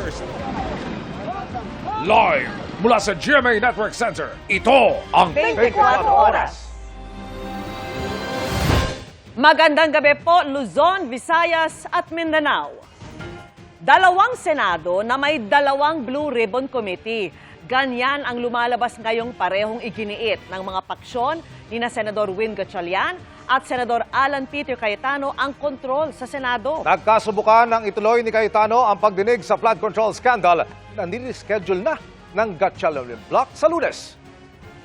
Thursday. Live mula sa GMA Network Center, ito ang 24 Oras. Magandang gabi po, Luzon, Visayas at Mindanao. Dalawang Senado na may dalawang Blue Ribbon Committee. Ganyan ang lumalabas ngayong parehong iginiit ng mga paksyon ni na Senador Win Gatchalian at Senador Alan Peter Cayetano ang kontrol sa Senado. Nagkasubukan ng ituloy ni Cayetano ang pagdinig sa flood control scandal na nilischedule na ng Gatchalian Block sa Lunes.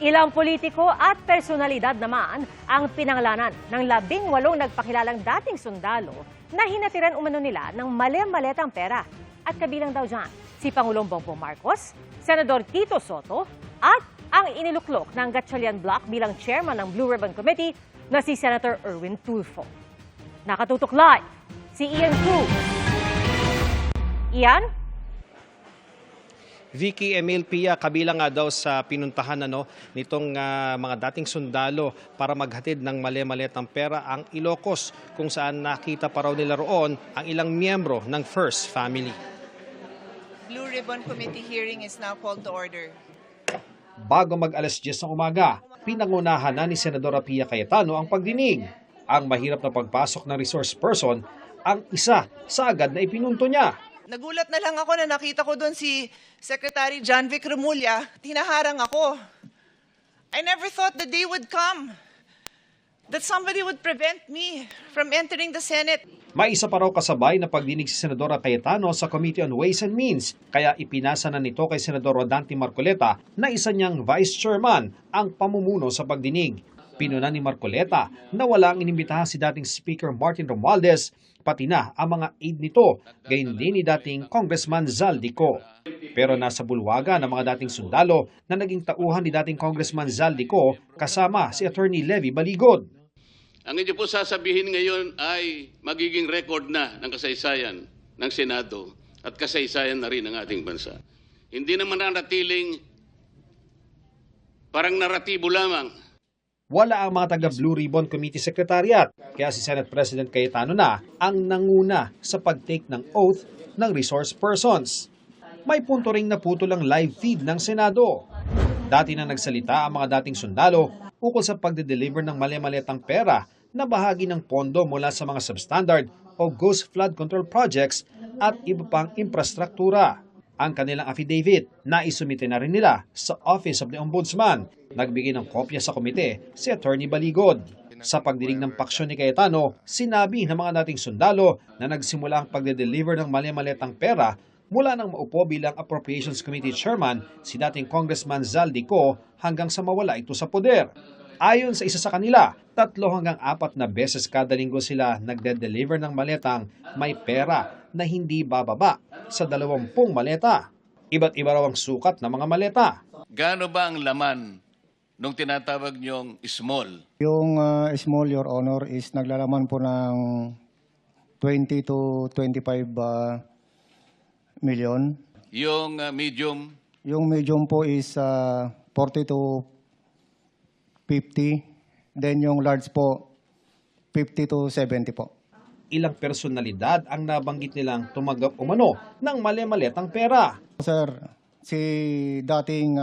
Ilang politiko at personalidad naman ang pinangalanan ng 18 nagpakilalang dating sundalo na hinatiran umano nila ng mali-maletang pera. At kabilang daw dyan si Pangulong Bongbong Marcos, Senador Tito Soto at ang iniluklok ng Gatchalian Block bilang chairman ng Blue Ribbon Committee na si Senator Erwin Tulfo. Nakatutok live si Ian Cruz. Ian? Vicky Emil Pia, kabilang nga daw sa pinuntahan nitong mga dating sundalo para maghatid ng mali-maletang pera ang Ilocos, kung saan nakita pa raw nila roon ang ilang miyembro ng First Family. Blue Ribbon Committee hearing is now called to order. Bago mag-alas 10 ng umaga, pinangunahan na ni Senadora Pia Cayetano ang pagdinig. Ang mahirap na pagpasok ng resource person ang isa sa agad na ipinunto niya. Nagulat na lang ako na nakita ko doon si Secretary John Vic Remulla. Tinaharang ako. I never thought the day would come that somebody would prevent me from entering the Senate. May isa pa raw kasabay na pagdinig si Senadora Cayetano sa Committee on Ways and Means, kaya ipinasa na nito kay Senador Rodante Marcoleta na isa niyang vice chairman ang pamumuno sa pagdinig. Pinuna ni Marcoleta na wala ang inimbitahan si dating Speaker Martin Romualdez, pati na ang mga aide nito, gayon din ni dating Congressman Zaldico. Pero nasa bulwaga ng mga dating sundalo na naging tauhan ni dating Congressman Zaldico kasama si Attorney Levy Baligod. Ang inyo po sasabihin ngayon ay magiging record na ng kasaysayan ng Senado at kasaysayan na rin ng ating bansa. Hindi naman nanatiling parang naratibo lamang. Wala ang mga taga-Blue Ribbon Committee Secretariat, kaya si Senate President Cayetano na ang nanguna sa pag-take ng oath ng resource persons. May punto ring naputol ang live feed ng Senado. Dati na nagsalita ang mga dating sundalo ukol sa pagde-deliver ng mali-maletang pera na bahagi ng pondo mula sa mga substandard o ghost flood control projects at iba pang infrastruktura. Ang kanilang affidavit na isumite na rin nila sa Office of the Ombudsman. Nagbigay ng kopya sa komite si Attorney Baligod. Sa pagdinig ng paksyon ni Cayetano, sinabi ng mga dating sundalo na nagsimula ang pagde-deliver ng mali-maletang pera mula nang maupo bilang Appropriations Committee Chairman si dating Congressman Zaldico hanggang sa mawala ito sa poder. Ayon sa isa sa kanila, 3 hanggang 4 na beses kada linggo sila nagde-deliver ng maletang may pera na hindi bababa sa 20 maleta. Iba't iba raw ang sukat ng mga maleta. Gaano ba ang laman nung tinatawag niyong small? Yung small, Your Honor, is naglalaman po ng 20 to 25 million. Yung medium? Yung medium po is 40 to 50. Then yung large po, 50 to 70 po. Ilang personalidad ang nabanggit nilang tumanggap umano ng mali-maletang pera. Sir, si dating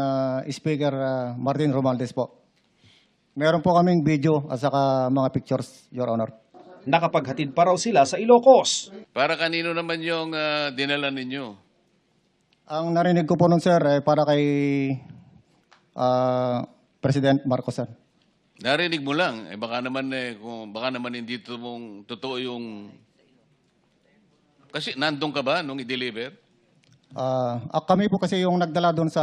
Speaker Martin Romualdez po. Meron po kaming video at saka mga pictures, Your Honor. Nakapaghatid pa raw sila sa Ilocos. Para kanino naman yung dinala ninyo? Ang narinig ko po nun, sir, para kay President Marcos, sir. Narinig mo lang. Baka naman baka naman hindi totoo yung... Kasi nandun ka ba nung i-deliver? Kami po kasi yung nagdala doon sa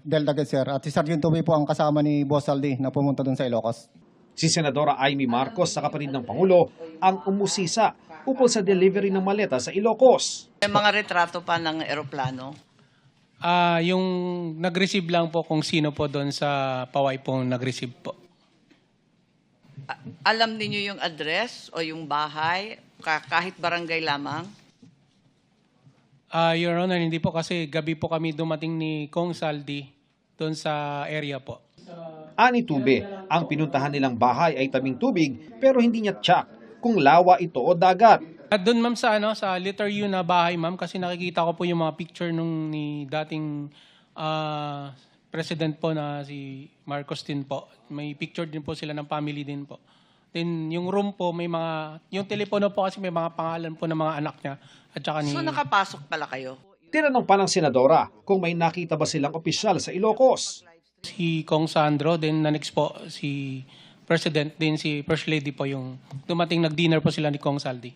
Delta Gate, sir. At si Sergeant Toby po ang kasama ni Boss Saldi na pumunta doon sa Ilocos. Si Senadora Amy Marcos sa kapatid ng Pangulo ang umusisa ukol sa delivery ng maleta sa Ilocos. May mga retrato pa ng eroplano. Yung nag-receive lang po kung sino po doon sa paway pong nag-receive po. Alam niyo yung address o yung bahay, kahit barangay lamang? Your Honor, hindi po kasi gabi po kami dumating ni Kong Saldi doon sa area po. Ani Tube, ang pinuntahan nilang bahay ay tabing tubig pero hindi niya tsak kung lawa ito o dagat. At doon ma'am sa letter U na bahay ma'am kasi nakikita ko po yung mga picture nung ni dating president po na si Marcos din po. May picture din po sila ng family din po. Then yung room po may mga, yung telepono po kasi may mga pangalan po ng mga anak niya at saka ni... So nakapasok pala kayo? Tinanong pa ng senadora kung may nakita ba silang opisyal sa Ilocos. Si Kong Sandro, then na-next po si President, din si First Lady po yung dumating nag-dinner po sila ni Kong Saldi.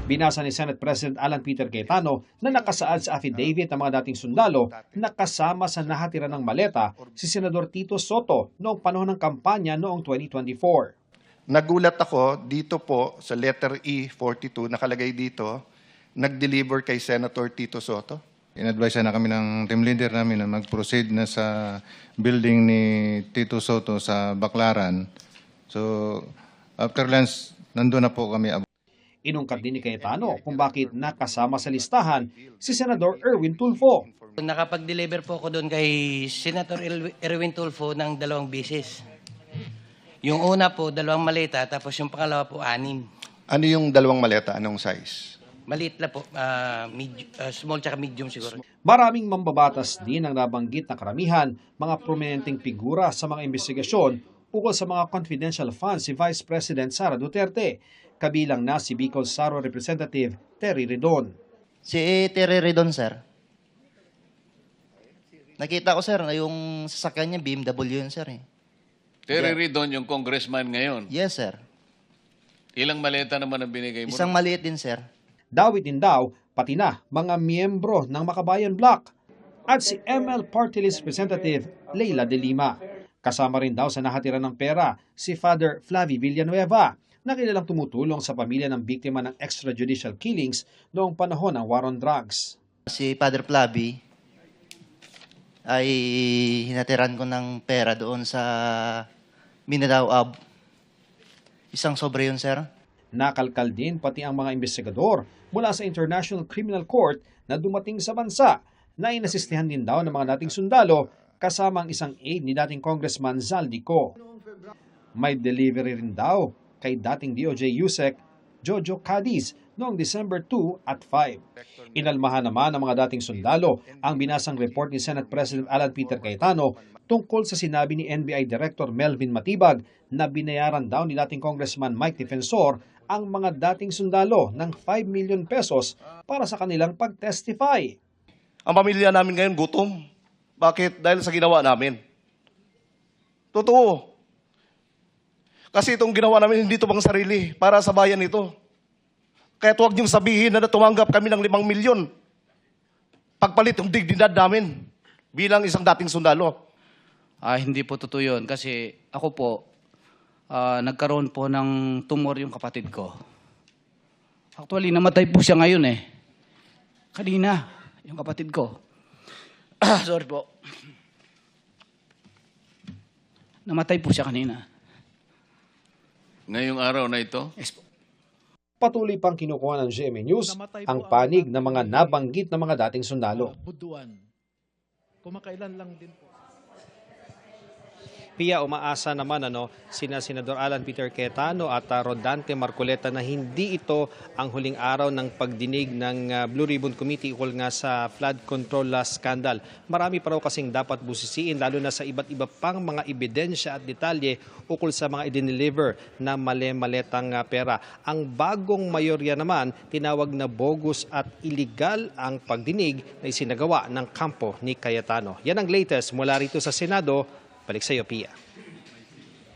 Binasa ni Senate President Alan Peter Cayetano na nakasaad sa affidavit ng mga dating sundalo na kasama sa nahatira ng maleta si Senador Tito Soto noong panahon ng kampanya noong 2024. Nagulat ako dito po sa letter E42, nakalagay dito, nag-deliver kay Senator Tito Soto. In-advise na kami ng team leader namin na mag-proceed na sa building ni Tito Soto sa Baclaran. So, after lunch, nandun na po kami. Inungkat din ni Cayetano kung bakit nakasama sa listahan si Senador Erwin Tulfo. Nakapag-deliver po ako doon kay Senator Erwin Tulfo ng 2 beses. Yung una po, 2 maleta, tapos yung pangalawa po, 6. Ano yung 2 maleta? Anong size? Maliit na po, small tsaka medium siguro. Maraming mambabatas din ang nabanggit na karamihan, mga prominenteng figura sa mga investigasyon ukol sa mga confidential funds si Vice President Sara Duterte, kabilang na si Bicol Saro Representative Terry Redon. Si Terry Redon, sir. Nakita ko, sir, yung sasakyan niya, BMW yun, sir. Terry Redon, yung congressman ngayon. Yes, sir. Ilang maleta naman ang binigay mo? Isang maliit din, sir. Dawit din daw, pati na mga miyembro ng Makabayan Bloc at si ML Party List Representative Leila de Lima. Kasama rin daw sa nahatira ng pera si Father Flavie Villanueva, na kilalang tumutulong sa pamilya ng biktima ng extrajudicial killings noong panahon ng war on drugs. Si Father Flavie ay hinatiran ko ng pera doon sa Mindanao Ab. Isang sobre yun, sir. Nakalkal din pati ang mga investigador mula sa International Criminal Court na dumating sa bansa na inasistihan din daw ng mga dating sundalo kasama ang isang aide ni dating Congressman Zaldico. May delivery rin daw kay dating DOJ USEC Jojo Cadiz noong December 2 at 5. Inalmahan naman ng mga dating sundalo ang binasang report ni Senate President Alan Peter Cayetano tungkol sa sinabi ni NBI Director Melvin Matibag na binayaran daw ni dating Congressman Mike Defensor ang mga dating sundalo ng 5 million pesos para sa kanilang pag-testify. Ang pamilya namin ngayon gutom. Bakit? Dahil sa ginawa namin. Totoo. Kasi itong ginawa namin hindi ito pang sarili, para sa bayan ito. Kaya huwag niyong sabihin na tumanggap kami ng 5 milyon. Pagpalit yung dignidad namin bilang isang dating sundalo. Hindi po totoo yun kasi ako po, nagkaroon po ng tumor yung kapatid ko. Actually, namatay po siya ngayon eh. Kanina, yung kapatid ko. Sorry po. Namatay po siya kanina. Ngayong araw na ito? Yes po. Patuloy pang kinukuha ng GMA News ang panig ng mga nabanggit na mga dating sundalo. Buduan. Kumakailan lang din po. Pia, umaasa naman sina Senador Alan Peter Cayetano at Rodante Marcoleta na hindi ito ang huling araw ng pagdinig ng Blue Ribbon Committee ukol nga sa flood control scandal. Marami pa raw kasing dapat busisiin lalo na sa iba't iba pang mga ebidensya at detalye ukol sa mga idineliver na mali-maletang pera. Ang bagong mayorya naman tinawag na bogus at illegal ang pagdinig na isinagawa ng kampo ni Cayetano. Yan ang latest mula rito sa Senado. Balik sa iyo, Pia.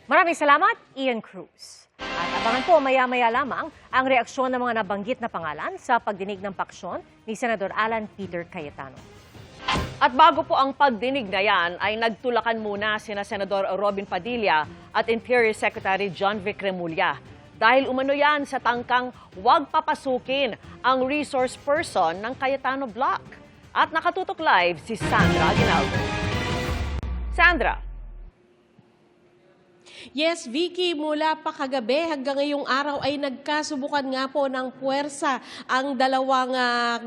Maraming salamat, Ian Cruz. At abangan po maya-maya lamang ang reaksyon ng mga nabanggit na pangalan sa pagdinig ng paksyon ni Senador Alan Peter Cayetano. At bago po ang pagdinig na yan, ay nagtulakan muna sina Senador Robin Padilla at Interior Secretary John Vic Remulla. Dahil umano yan sa tangkang huwag papasukin ang resource person ng Cayetano Block. At nakatutok live si Sandra Aguinaldo. Sandra. Yes, Vicky, mula pa kagabi hanggang ngayong araw ay nagkasubukan nga po ng puwersa ang dalawang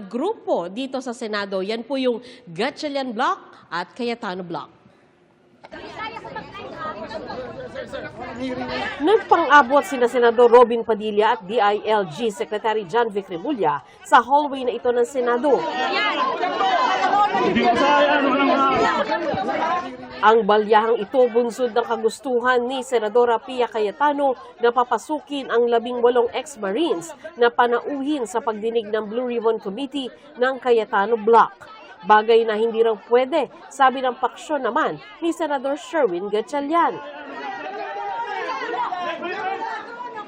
grupo dito sa Senado. Yan po yung Gatchalian Block at Cayetano Block. Nagpang-abot sina Senador Robin Padilla at DILG Secretary John Vic Remulla sa hallway na ito ng Senado. Ang balyahang ito bunsod ng kagustuhan ni Senadora Pia Cayetano na papasukin ang 18 ex-Marines na panauhin sa pagdinig ng Blue Ribbon Committee ng Cayetano Block. Bagay na hindi raw pwede, sabi ng paksyon naman ni Senador Sherwin Gatchalian.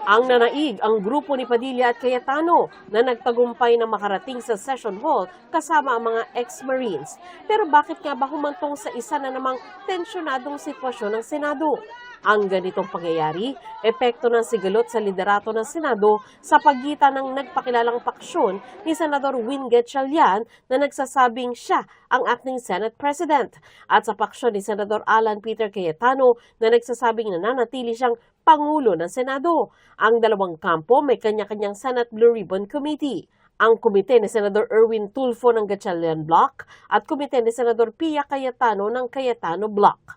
Ang nanaig ang grupo ni Padilla at Cayetano na nagtagumpay na makarating sa session hall kasama ang mga ex-Marines. Pero bakit nga ba humantong sa isa na namang tensyonadong sitwasyon ng Senado? Ang ganitong pangyayari, epekto ng sigalot sa liderato ng Senado sa pagitan ng nagpakilalang paksyon ni Senador Win Gatchalian na nagsasabing siya ang acting Senate President at sa paksyon ni Senador Alan Peter Cayetano na nagsasabing nananatili siyang Pangulo ng Senado. Ang dalawang kampo may kanya-kanyang Senate Blue Ribbon Committee. Ang komite ni Senador Erwin Tulfo ng Gatchalian Block at komite ni Senador Pia Cayetano ng Cayetano Block.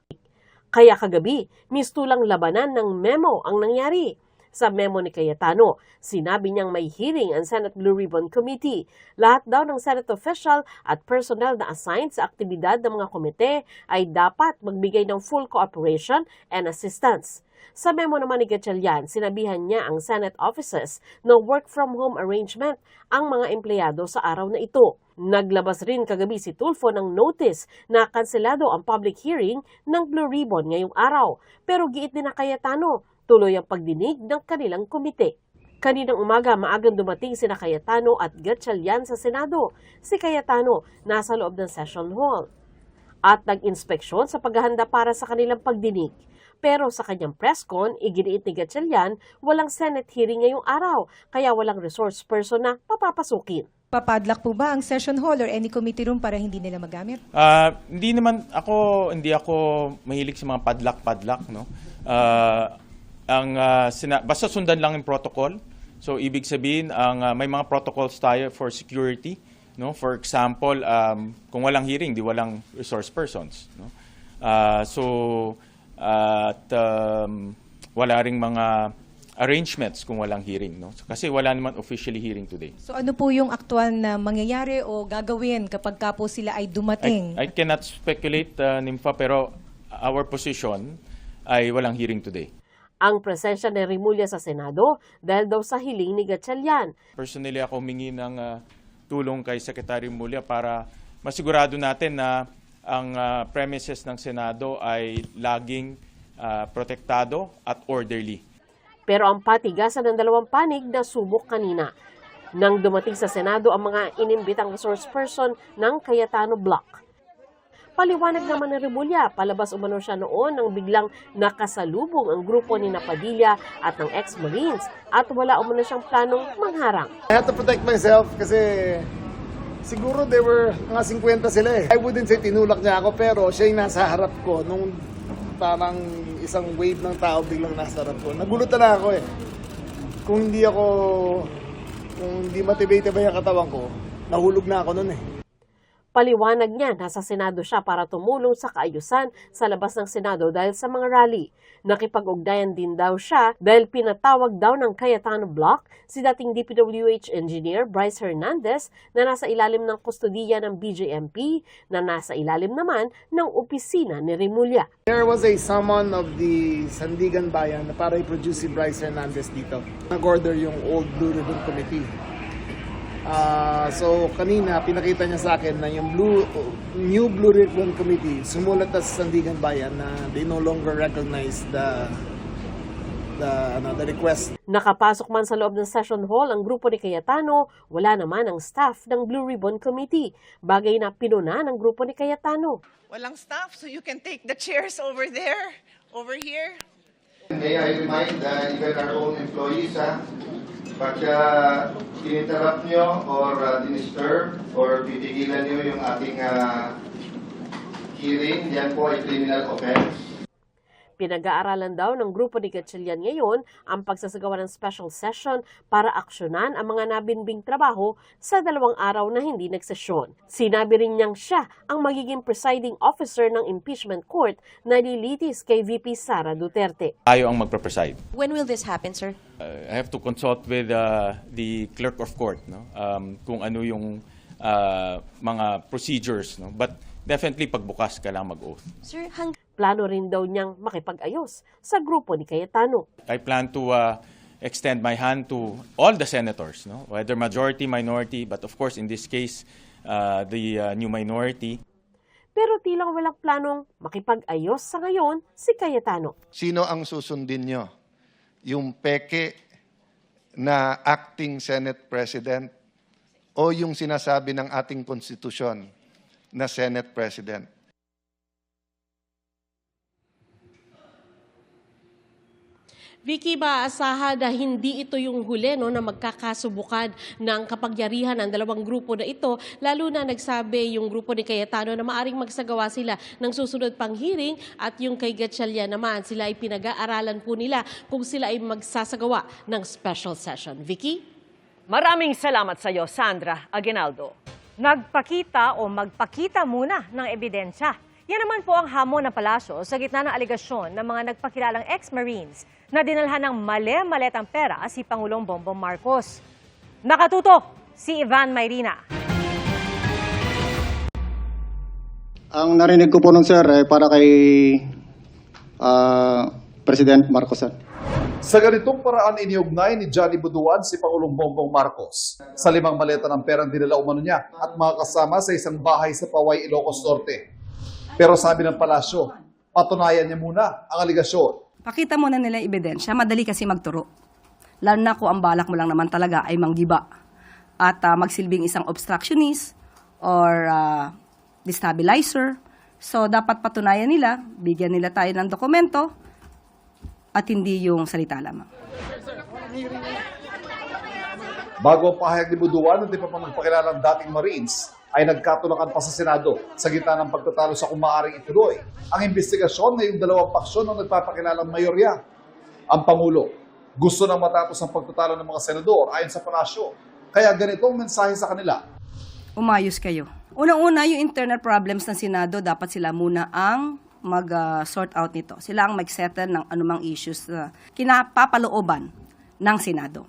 Kaya kagabi, mistulang labanan ng memo ang nangyari. Sa memo ni Cayetano, sinabi niyang may hearing ang Senate Blue Ribbon Committee. Lahat daw ng Senate official at personnel na assigned sa aktibidad ng mga komite ay dapat magbigay ng full cooperation and assistance. Sa memo naman ni Gatchalian, sinabihan niya ang Senate offices na work-from-home arrangement ang mga empleyado sa araw na ito. Naglabas rin kagabi si Tulfo ng notice na kanselado ang public hearing ng Blue Ribbon ngayong araw. Pero giit din na Cayetano, tuloy ang pagdinig ng kanilang komite. Kaninang umaga, maagang dumating sina Cayetano at Gatchalian sa Senado. Si Cayetano nasa loob ng session hall at nag-inspeksyon sa paghahanda para sa kanilang pagdinig. Pero sa kanyang press con, iginiit ni Gatchalian, walang Senate hearing ngayong araw, kaya walang resource person na papapasukin. Papadlock po ba ang session hall or any committee room para hindi nila magamit? Hindi ako mahilig sa mga padlock, no. Basta sundan lang yung protocol. So ibig sabihin may mga protocols tayo for security, no. For example, kung walang hearing, di walang resource persons, no. Wala ring mga arrangements kung walang hearing, no? Kasi wala naman officially hearing today. So ano po yung aktual na mangyayari o gagawin kapag ka po sila ay dumating? I cannot speculate, Nympha, pero our position ay walang hearing today. Ang presensya ni Remulla sa Senado dahil daw sa hiling ni Gatchalian. Personally, ako humingi ng tulong kay Secretary Remulla para masigurado natin na ang premises ng Senado ay laging protektado at orderly. Pero ang patigasan ng dalawang panig na subok kanina. Nang dumating sa Senado ang mga inimbitang resource person ng Cayetano Block. Paliwanag naman ng Remulla, palabas umano siya noon nang biglang nakasalubong ang grupo ni Padilla at ng ex-Marines at wala umano siyang planong mangharang. I have to protect myself kasi siguro they were mga 50 sila eh. I wouldn't say tinulak niya ako pero siya yung nasa harap ko nung parang isang wave ng tao biglang nasa harap ko. Nagulutan na ako eh. Kung hindi motivated ba yung katawan ko, nahulog na ako nun eh. Paliwanag niya, nasa Senado siya para tumulong sa kaayusan sa labas ng Senado dahil sa mga rally. Nakipag-ugnayan din daw siya dahil pinatawag daw ng Cayetano Block si dating DPWH engineer Bryce Hernandez na nasa ilalim ng kustodiya ng BJMP na nasa ilalim naman ng opisina ni Remulla. There was a summon of the Sandigan Bayan na para i-produce si Bryce Hernandez dito. Nag-order yung old Blue Ribbon Committee. So kanina pinakita niya sa akin na yung new Blue Ribbon Committee sumulat na sa Sandigan Bayan na they no longer recognize the request. Nakapasok man sa loob ng session hall ang grupo ni Cayetano, wala naman ang staff ng Blue Ribbon Committee, bagay na pinuna ng grupo ni Cayetano. Walang staff, so you can take the chairs over there, over here. May I remind even our own employees, pagka in-interrupt nyo or disturb or titigilan nyo yung ating hearing, yan po ay criminal offense. Pinag-aaralan daw ng grupo ni Gatchalian ngayon ang pagsasagawa ng special session para aksyonan ang mga nabinbing trabaho sa 2 araw na hindi nagsesyon. Sinabi rin niyang siya ang magiging presiding officer ng impeachment court na nilitis kay VP Sara Duterte. Tayo ang magpe-preside. When will this happen, sir? I have to consult with the clerk of court, no? Kung ano yung mga procedures, no? But definitely pagbukas ka lang mag-oath. Sir, Plano rin daw niyang makipag-ayos sa grupo ni Cayetano. I plan to extend my hand to all the senators, no? Whether majority, minority, but of course in this case, the new minority. Pero tilang walang planong makipag-ayos sa ngayon si Cayetano. Sino ang susundin nyo? Yung peke na acting Senate President o yung sinasabi ng ating konstitusyon na Senate President? Vicky, maaasahan na hindi ito yung huli na magkakasubukan ng kapangyarihan ng dalawang grupo na ito, lalo na nagsabi yung grupo ni Cayetano na maaring magsagawa sila ng susunod pang hearing at yung kay Gatchalian naman, sila ay pinag-aaralan po nila kung sila ay magsasagawa ng special session. Vicky? Maraming salamat sa iyo, Sandra Aguinaldo. Nagpakita o magpakita muna ng ebidensya. Yan naman po ang hamon ng palasyo sa gitna ng aligasyon ng mga nagpakilalang ex-Marines na dinalhan ng mali-maletang pera si Pangulong Bongbong Marcos. Nakatutok si Ivan Mayrina. Ang narinig ko po nun, sir, para kay President Marcos, sir. Sa ganitong paraan iniugnay ni Johnny Buduan si Pangulong Bongbong Marcos sa 5 maleta ng perang dinala umano niya at mga kasama sa isang bahay sa Paway, Ilocos Norte. Pero sabi ng palasyo, patunayan niya muna ang aligasyon. Pakita mo na nila yung ebidensya. Madali kasi magturo. Lalo na kung ang balak mo lang naman talaga ay manggiba. At magsilbing isang obstructionist or destabilizer. So, dapat patunayan nila, bigyan nila tayo ng dokumento at hindi yung salita lamang. Bago ang pahayag ni Buduan, hindi pa magpakilalang dating Marines, ay nagkatulakan pa sa Senado sa gitna ng pagtatalo sa kumaaring ituloy ang investigasyon ng 2 paksyon ng nagpapakilalang mayorya. Ang Pangulo gusto nang matapos ang pagtatalo ng mga senador ayon sa palasyo. Kaya ganitong mensahe sa kanila. Umayos kayo. Unang-una, yung internal problems ng Senado, dapat sila muna ang mag-sort out nito. Sila ang mag-settle ng anumang issues na kinapapalooban ng Senado.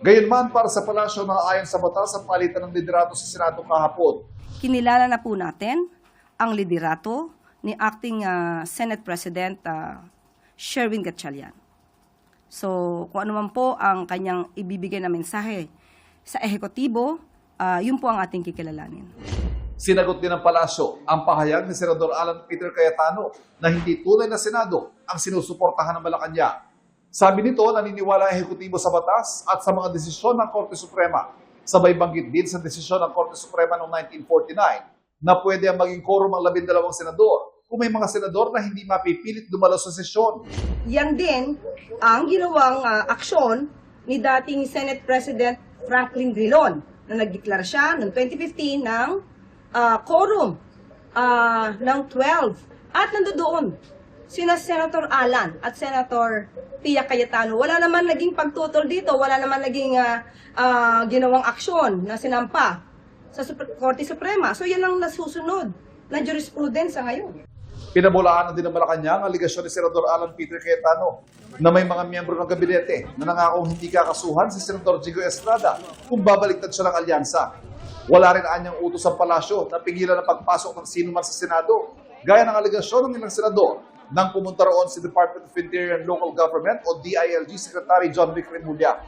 Gayunman para sa palasyo na ayon sa batas ang palitan ng liderato sa Senado kahapon. Kinilala na po natin ang liderato ni Acting Senate President Sherwin Gatchalian. So kung ano man po ang kanyang ibibigay na mensahe sa ehekutibo, yun po ang ating kikilalanin. Sinagot din ng palasyo ang pahayag ni Senador Alan Peter Cayetano na hindi tunay na Senado ang sinusuportahan ng Malacanang. Sabi nito, naniniwala ang ehekutibo sa batas at sa mga desisyon ng Korte Suprema. Sabay banggit din sa desisyon ng Korte Suprema noong 1949 na pwede ang maging quorum ang 12 senador kung may mga senador na hindi mapipilit dumalo sa sesyon. Yan din ang ginawang aksyon ni dating Senate President Franklin Drilon na nagdeklara siya noong 2015 ng quorum ng 12 at nandoon sina Senator Alan at Senator Pia Cayetano. Wala naman naging pagtutol dito, wala naman naging ginawang aksyon na sinampa sa Korte Suprema. So yan ang nasusunod na jurisprudence ngayon. Pinabulaan din ng Malacanang ang aligasyon ni Senador Alan Peter Cayetano na may mga miyembro ng gabinete na nangakong hindi kakasuhan si Senador Jigo Estrada kung babaliktad siya ng alyansa. Wala rin anyang utos ang palasyo na pigilan ang pagpasok ng sino man sa Senado, gaya ng aligasyon ng ilang senador nang pumunta roon si Department of Interior and Local Government o DILG Secretary John Vic Remulla.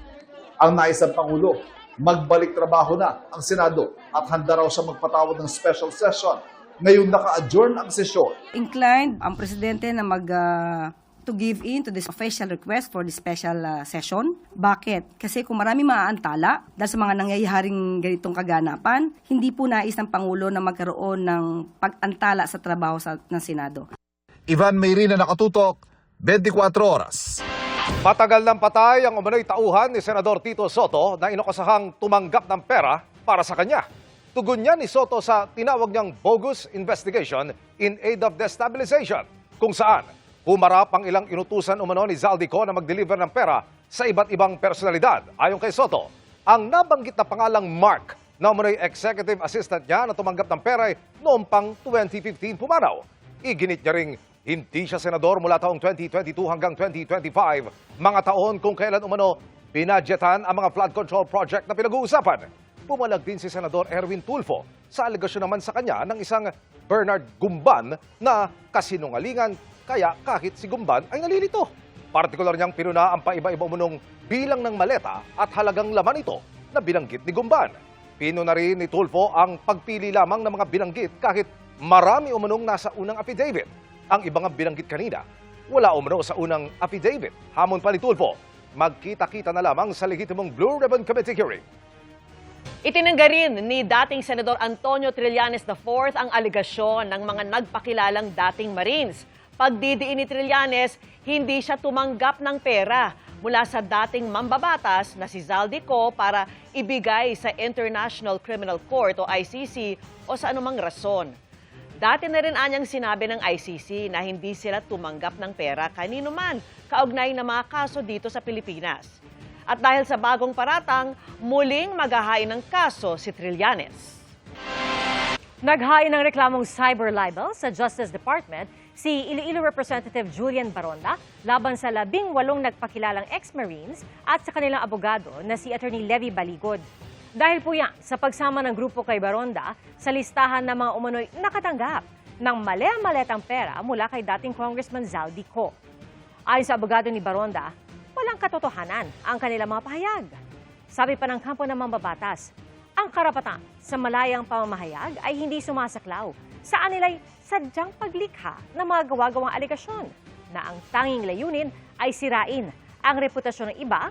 Ang nais ng Pangulo, magbalik trabaho na ang Senado at handa raw siya magpatawag ng special session ngayong naka-adjourn ang sesyon. Inclined ang Presidente na to give in to this official request for the special session. Bakit? Kasi kung marami maaantala dahil sa mga nangyayaring ganitong kaganapan, hindi po nais ng Pangulo na magkaroon ng pag-antala sa trabaho ng Senado. Ivan Mayrina, nakatutok, 24 oras. Patagal ng patay ang umano'y tauhan ni Senador Tito Soto na inakasahang tumanggap ng pera para sa kanya. Tugon niya ni Soto sa tinawag niyang bogus investigation in aid of destabilization, kung saan Humarap ang ilang inutusan umano ni Zaldico na mag-deliver ng pera sa iba't ibang personalidad. Ayon kay Soto, ang nabanggit na pangalang Mark na umano'y executive assistant niya na tumanggap ng pera noong pang 2015 pumanaw. Iginit niya ring hindi siya senador mula taong 2022 hanggang 2025, mga taon kung kailan umano binadgetan ang mga flood control project na pinag-uusapan. Pumalag din si Senador Erwin Tulfo sa alegasyon naman sa kanya ng isang Bernard Gumban na kasinungalingan, kaya kahit si Gumban ay nalilito. Partikular niyang pinuna ang paiba-iba umunong bilang ng maleta at halagang laman ito na binanggit ni Gumban. Pinuna rin ni Tulfo ang pagpili lamang ng mga binanggit kahit marami umunong nasa unang affidavit. Ang ibang binanggit kanina, wala umano sa unang affidavit. Hamon pa ni Tulfo, magkita-kita na lamang sa lehitimong Blue Ribbon Committee hearing. Itinangga rin ni dating Senador Antonio Trillanes IV ang aligasyon ng mga nagpakilalang dating Marines. Pagdidiin ni Trillanes, hindi siya tumanggap ng pera mula sa dating mambabatas na si Zaldico para ibigay sa International Criminal Court o ICC o sa anumang rason. Dati na rin anyang sinabi ng ICC na hindi sila tumanggap ng pera kanino man kaugnay na mga kaso dito sa Pilipinas. At dahil sa bagong paratang, muling maghahain ng kaso si Trillanes. Naghain ng reklamong cyber libel sa Justice Department si Iloilo Representative Julian Baronda laban sa 18 nagpakilalang ex-Marines at sa kanilang abogado na si Attorney Levy Baligod. Dahil po yan sa pagsama ng grupo kay Baronda sa listahan ng mga umano'y nakatanggap ng mali-maletang pera mula kay dating Congressman Zaldico. Ayon sa abogado ni Baronda, walang katotohanan ang kanilang mga pahayag. Sabi pa ng kampo ng mambabatas, ang karapatan sa malayang pamamahayag ay hindi sumasaklaw sa anila'y sadyang paglikha ng mga gawa-gawang aligasyon na ang tanging layunin ay sirain ang reputasyon ng iba,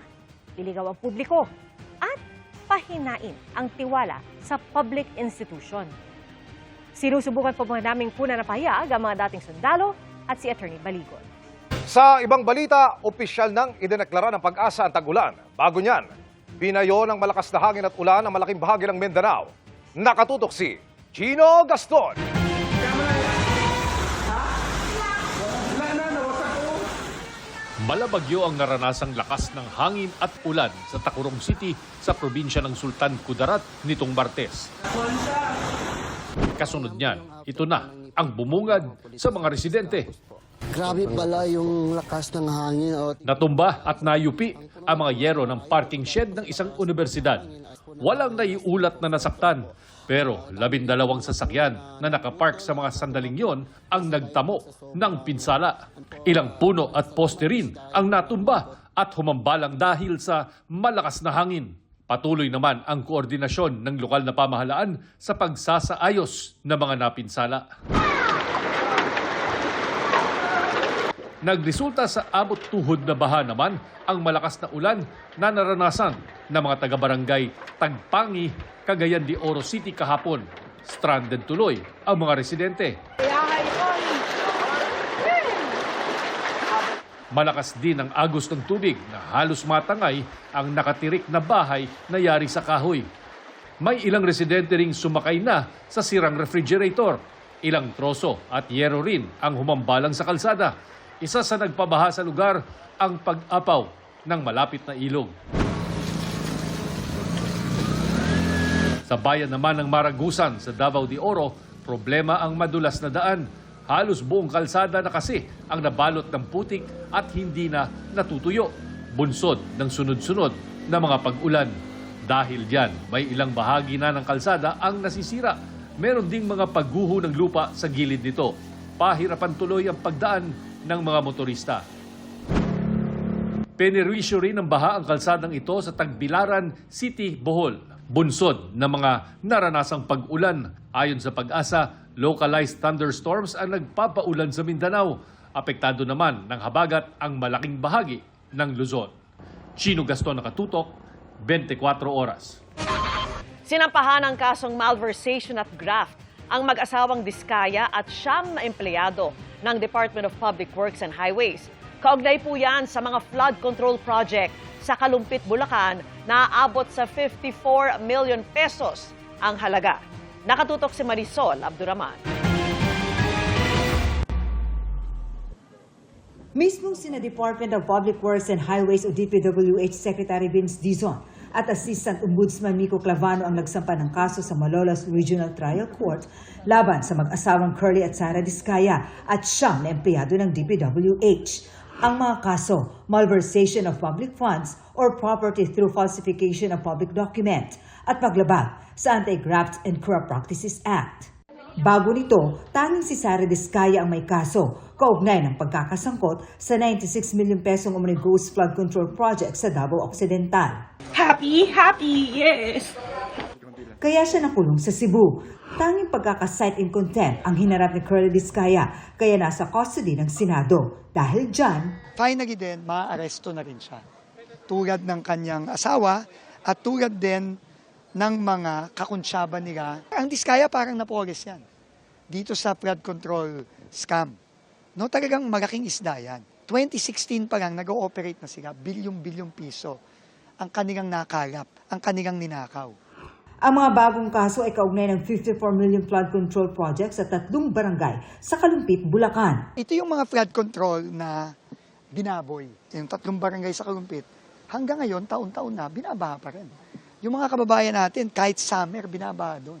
iligaw ang publiko, at pahinain ang tiwala sa public institution. Sinusubukan po naming puna na pahayag ang mga dating sundalo at si Attorney Baligod. Sa ibang balita, opisyal nang idineklara ng Pag-asa ang tag-ulan. Bago niyan, binayo ng malakas na hangin at ulan ang malaking bahagi ng Mindanao. Nakatutok si Gino Gaston. Malabagyo ang naranasang lakas ng hangin at ulan sa Tacurong City sa probinsya ng Sultan Kudarat nitong Martes. Kasunod niyan, ito na ang bumungad sa mga residente. Grabe pala yung lakas ng hangin. Natumba at nayupi ang mga yero ng parking shed ng isang universidad. Walang naiulat na nasaktan, pero 12 sasakyan na nakapark sa mga sandaling yon ang nagtamo ng pinsala. Ilang puno at poste rin ang natumba at humambalang dahil sa malakas na hangin. Patuloy naman ang koordinasyon ng lokal na pamahalaan sa pagsasaayos ng mga napinsala. Nagresulta sa abot tuhod na baha naman ang malakas na ulan na naranasan ng mga taga-barangay Tagpangi, Cagayan de Oro City kahapon. Stranded tuloy ang mga residente. Malakas din ang agos ng tubig na halos matangay ang nakatirik na bahay na yari sa kahoy. May ilang residente ring sumakay na sa sirang refrigerator. Ilang troso at yero rin ang humambalang sa kalsada. Isa sa nagpabaha sa lugar ang pag-apaw ng malapit na ilog. Sa bayan naman ng Maragusan sa Davao de Oro, problema ang madulas na daan. Halos buong kalsada na kasi ang nabalot ng putik at hindi na natutuyo. Bunsod ng sunod-sunod na mga pag-ulan. Dahil diyan, may ilang bahagi na ng kalsada ang nasisira. Meron ding mga pagguho ng lupa sa gilid nito. Pahirapan tuloy ang pagdaan ng mga motorista. Penerwisyo rin ng baha ang kalsadang ito sa Tagbilaran City, Bohol. Bunsod ng mga naranasang pag-ulan. Ayon sa Pag-asa, localized thunderstorms ang nagpapaulan sa Mindanao. Apektado naman ng habagat ang malaking bahagi ng Luzon. Chino Gaston, Nakatutok, 24 oras. Sinampahan ng kasong malversation at graft ang mag-asawang Diskaya at 9 na empleyado ng Department of Public Works and Highways. Kaugnay po yan sa mga flood control project sa Kalumpit, Bulacan na aabot sa 54 million pesos ang halaga. Nakatutok si Marisol Abduraman. Mismong sina Department of Public Works and Highways o DPWH Secretary Vince Dizon at Assistant Ombudsman Miko Clavano ang nagsampa ng kaso sa Malolos Regional Trial Court laban sa mag-asawang Curly at Sara Diskaya at siyam na empleyado ng DPWH. Ang mga kaso, malversation of public funds or property through falsification of public document at paglabag sa Anti-Graft and Corrupt Practices Act. Bago nito, tanging si Sara Diskaya ang may kaso, kaugnay ng pagkakasangkot sa 96 million pesong umano'y ghost flood control project sa Davao Occidental. Happy, yes! Kaya siya nakulong sa Cebu. Tanging pagkaka-cite in contempt ang hinarap ni Curly Diskaya, kaya nasa custody ng Senado. Dahil dyan, finally din, maaresto na rin siya. Tulad ng kanyang asawa at tulad din ng mga kakuntsaba nila. Ang Diskaya parang Napoles yan. Dito sa flood control scam. No, talagang malaking isda yan. 2016 pa lang nag-ooperate na sila, bilyong-bilyong piso ang kanilang nakalap, ang kanilang ninakaw. ang mga bagong kaso ay kaugnay ng 54 million flood control project sa 3 barangay sa Kalumpit, Bulacan. Ito yung mga flood control na binaboy. Yung 3 barangay sa Kalumpit, hanggang ngayon, taon-taon na, binabaha pa rin. Yung mga kababayan natin, kahit summer, binabaha doon.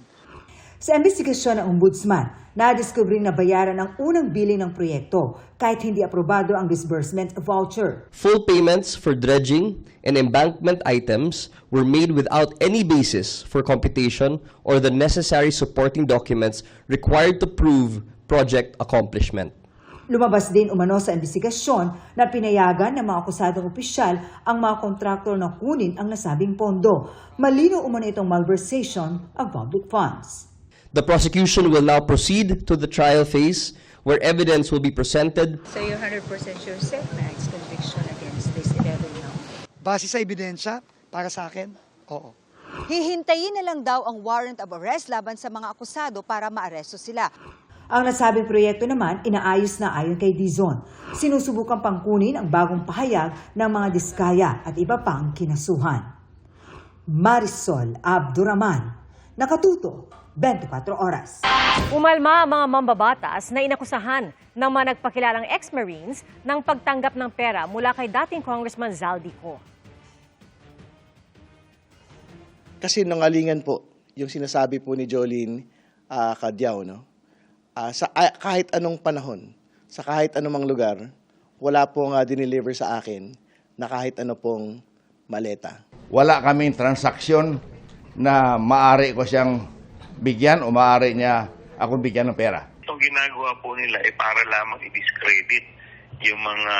Sa investigasyon ng Ombudsman, nadiskubre na bayaran ang unang billing ng proyekto kahit hindi aprobado ang disbursement voucher. Full payments for dredging and embankment items were made without any basis for computation or the necessary supporting documents required to prove project accomplishment. Lumabas din umano sa investigasyon na pinayagan ng mga akusadong opisyal ang mga kontraktor na kunin ang nasabing pondo. Malinaw umano itong malversation of public funds. The prosecution will now proceed to the trial phase where evidence will be presented. So you're 100% sure set Max conviction against this 11 now? Base sa ebidensya, para sa akin, oo. Hihintayin na lang daw ang warrant of arrest laban sa mga akusado para maaresto sila. Ang nasabing proyekto naman, inaayos na ayon kay Dizon. Sinusubukan pang kunin ang bagong pahayag ng mga diskaya at iba pang kinasuhan. Marisol Abduraman, Nakatuto, 24 Oras. Umalma ang mga mambabatas na inakusahan ng mga nagpakilalang ex-Marines ng pagtanggap ng pera mula kay dating Congressman Zaldico. Kasi nangalingan po yung sinasabi po ni Jolene Cadyao, no? Kahit anong panahon, sa kahit anumang lugar, wala pong dineliver sa akin na kahit ano pong maleta. Wala kaming transaksyon na maaari ko siyang bigyan o maaari niya akong bigyan ng pera. Itong ginagawa po nila ay para lamang i-discredit yung mga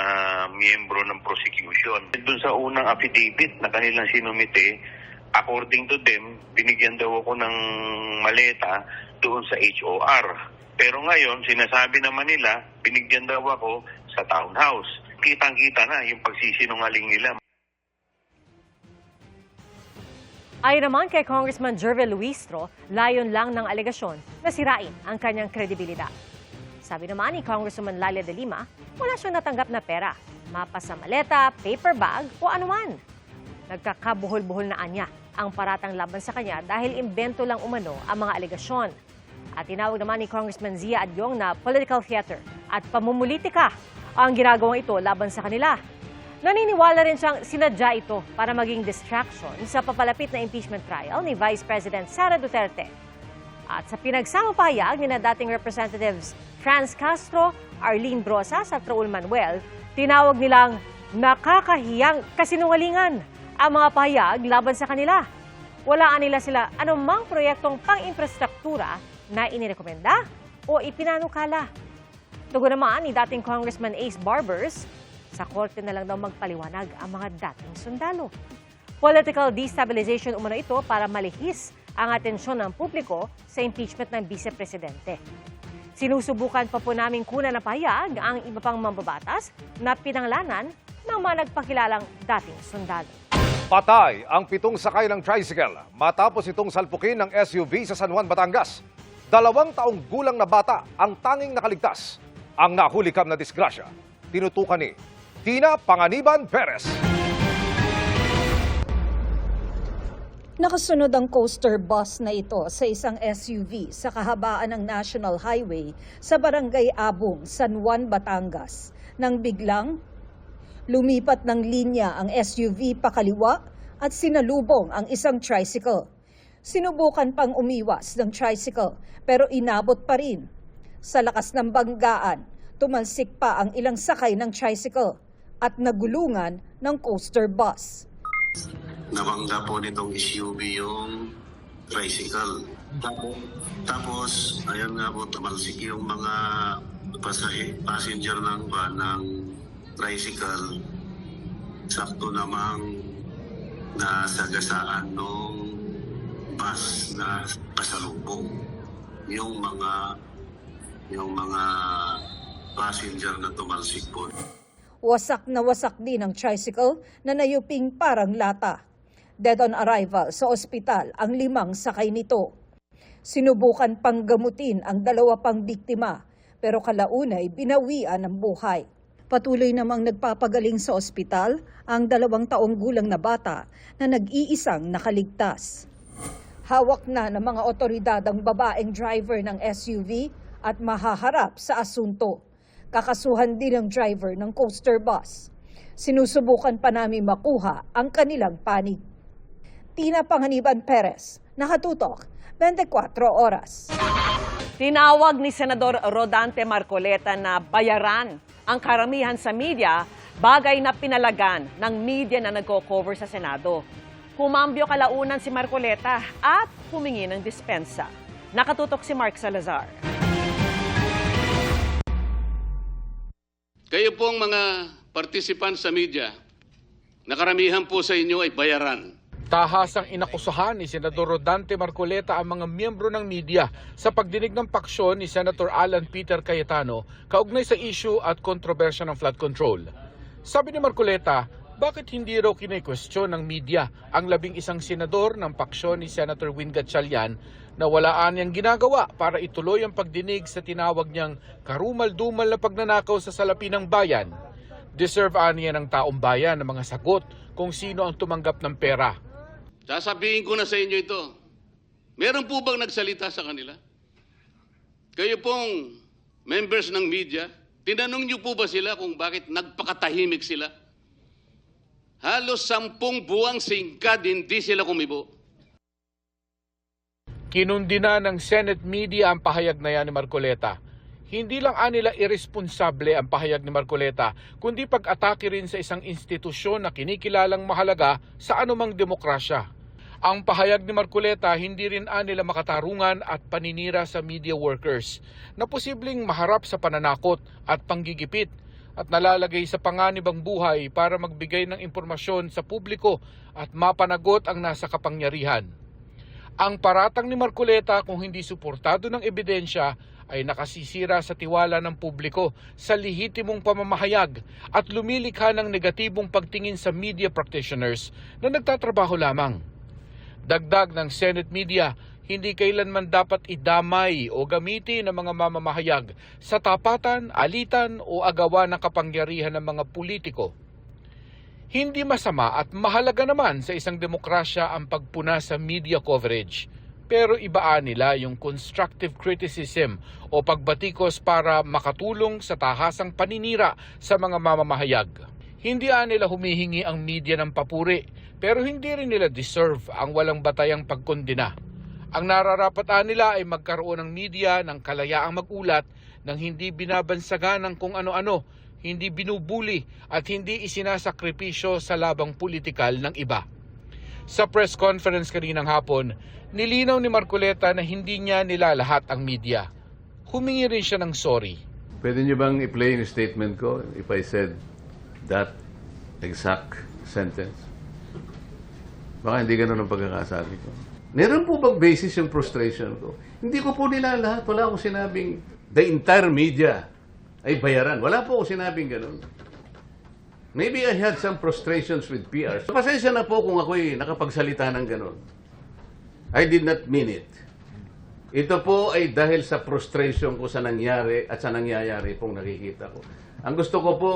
miyembro ng prosecution. Doon sa unang affidavit na kanilang sinumite, according to them, binigyan daw ako ng maleta doon sa HOR. Pero ngayon, sinasabi naman nila, binigyan daw ako sa townhouse. Kitang-kita na yung pagsisinungaling nila. Ayon naman kay Congressman Jervel Luistro, layon lang ng alegasyon na sirain ang kanyang kredibilidad. Sabi naman ni Congresswoman Lalia de Lima, wala siyang natanggap na pera, mapa sa maleta, paper bag o anuman. Nagkakabuhol-buhol na anya ang paratang laban sa kanya dahil imbento lang umano ang mga alegasyon. At tinawag naman ni Congressman Zia Adyong na political theater at pamumulitika ang ginagawang ito laban sa kanila. Naniniwala rin siyang sinadya ito para maging distraction sa papalapit na impeachment trial ni Vice President Sara Duterte. At sa pinagsama pahayag ni na dating Representatives Franz Castro, Arlene Brosas at Raul Manuel, tinawag nilang nakakahiyang kasinungalingan ang mga pahayag laban sa kanila. Walaan nila sila anumang proyektong pang-infrastruktura na inirekomenda o ipinanukala. Tugon naman ni dating Congressman Ace Barbers, sa korte na lang daw magpaliwanag ang mga dating sundalo. Political destabilization umano ito para malihis ang atensyon ng publiko sa impeachment ng vice-presidente. Sinusubukan pa po namin kunan na pahayag ang iba pang mambabatas na pinanglanan ng mga nagpakilalang dating sundalo. Patay ang 7 sakay ng tricycle matapos itong salpukin ng SUV sa San Juan, Batangas. 2 taong gulang na bata ang tanging nakaligtas. Ang nahulikam na disgrasya, tinutukan ni Tina Panganiban Perez. Nakasunod ang coaster bus na ito sa isang SUV sa kahabaan ng National Highway sa Barangay Abong, San Juan, Batangas. nang biglang lumipat ng linya ang SUV pakaliwa at sinalubong ang isang tricycle. Sinubukan pang umiwas ng tricycle pero inabot pa rin. Sa lakas ng banggaan, tumalsik pa ang ilang sakay ng tricycle at nagulungan ng coaster bus. Nabangga po nitong SUV yung tricycle. Tapos ayun nga po, tumalsik yung mga passenger ng van ng tricycle. Sakto namang nasagasaan nung bus na kasalubong yung mga passenger na tumalsik po. Wasak na wasak din ang tricycle na nayuping parang lata. Dead on arrival sa ospital ang 5 sakay nito. Sinubukan pang gamutin ang 2 pang biktima pero kalaunay binawian ng buhay. Patuloy namang nagpapagaling sa ospital ang 2 taong gulang na bata na nag-iisang nakaligtas. Hawak na ng mga otoridad ang babaeng driver ng SUV at mahaharap sa asunto. Kakasuhan din ang driver ng coaster bus. Sinusubukan pa namin makuha ang kanilang panig. Tina Panganiban Perez, Nakatutok, 24 Oras. Tinawag ni Senador Rodante Marcoleta na bayaran ang karamihan sa media, bagay na pinalagan ng media na nagko-cover sa Senado. Humambyo kalaunan si Marcoleta at humingi ng dispensa. Nakatutok si Mark Salazar. Kayo pong mga participants sa media, nakaramihan po sa inyo ay bayaran. Tahasang inakusahan ni Senador Rodante Marcoleta ang mga miyembro ng media sa pagdinig ng paksyon ni Senator Alan Peter Cayetano kaugnay sa issue at kontrobersya ng flood control. Sabi ni Marcoleta, bakit hindi raw kine-question ng media ang 11 senador ng paksyon ni Senator Win Gatchalian na walaan niyang ginagawa para ituloy ang pagdinig sa tinawag niyang karumal-dumal na pagnanakaw sa salapi ng bayan. Deserve aniya ng taong bayan ng mga sagot kung sino ang tumanggap ng pera. Sasabihin ko na sa inyo ito, meron po bang nagsalita sa kanila? Kayo pong members ng media, tinanong niyo po ba sila kung bakit nagpakatahimik sila? Halos 10 buwang singkad, hindi sila kumibo. Kinundina ng Senate media ang pahayag na yan ni Marcoleta. Hindi lang anila irresponsable ang pahayag ni Marcoleta, kundi pag-atake rin sa isang institusyon na kinikilalang mahalaga sa anumang demokrasya. Ang pahayag ni Marcoleta hindi rin anila makatarungan at paninira sa media workers na posibleng maharap sa pananakot at panggigipit at nalalagay sa panganibang buhay para magbigay ng impormasyon sa publiko at mapanagot ang nasa kapangyarihan. Ang paratang ni Marcoleta kung hindi suportado ng ebidensya ay nakasisira sa tiwala ng publiko sa lehitimong pamamahayag at lumilikha ng negatibong pagtingin sa media practitioners na nagtatrabaho lamang. Dagdag ng Senate media, hindi kailanman dapat idamay o gamitin ng mga mamamahayag sa tapatan, alitan o agawan ng kapangyarihan ng mga politiko. Hindi masama at mahalaga naman sa isang demokrasya ang pagpuna sa media coverage. Pero ibaan nila yung constructive criticism o pagbatikos para makatulong sa tahasang paninira sa mga mamamahayag. Hindi nila humihingi ang media ng papuri, pero hindi rin nila deserve ang walang batayang pagkondena. Ang nararapat nila ay magkaroon ng media ng kalayaang magulat nang hindi binabansagan ng kung ano-ano, hindi binubuli at hindi isinasakripisyo sa labang politikal ng iba. Sa press conference kaninang hapon, nilinaw ni Marcoleta na hindi niya nilalahat ang media. Humingi rin siya ng sorry. Pwede niyo bang i-play yung statement ko if I said that exact sentence? Baka hindi ganun ang pagkakasabi ko. Meron po bang basis yung frustration ko? Hindi ko po nilalahat. Wala akong sinabing the entire media ay bayaran. Wala po akong sinabing ganun. Maybe I had some frustrations with PR. Pasensya na po kung ako'y nakapagsalita ng ganun. I did not mean it. Ito po ay dahil sa frustration ko sa nangyari at sa nangyayari pong nakikita ko. Ang gusto ko po,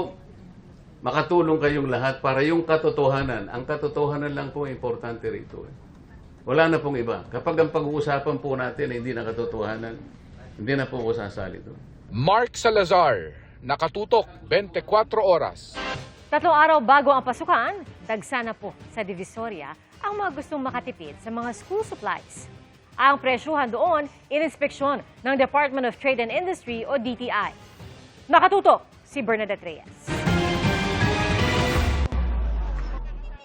makatulong kayong lahat para yung katotohanan. Ang katotohanan lang po importante rito. Wala na pong iba. Kapag ang pag-uusapan po natin ay hindi na katotohanan, hindi na po ako sasali doon. Mark Salazar, Nakatutok 24 oras. 3 araw bago ang pasukan, dagsa na po sa Divisoria ang mga gustong makatipid sa mga school supplies. Ang presyuhan doon, ininspeksyon ng Department of Trade and Industry o DTI. Nakatutok si Bernadette Reyes.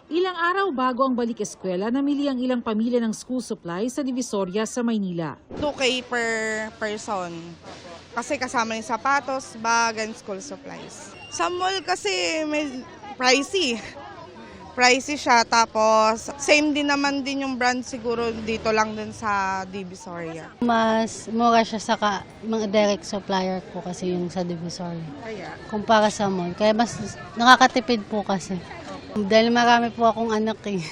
Ilang araw bago ang balik eskwela, namili ang ilang pamilya ng school supplies sa Divisoria sa Maynila. 2K per person. Kasi kasama yung sapatos, bag, and school supplies. Sa mall kasi may pricey. Pricey siya, tapos same din naman din yung brand siguro dito lang din sa Divisoria. Mas mura siya sa mga direct supplier po kasi yung sa Divisoria. Kumpara sa mall. Kaya mas nakakatipid po kasi. Dahil marami po akong anak eh.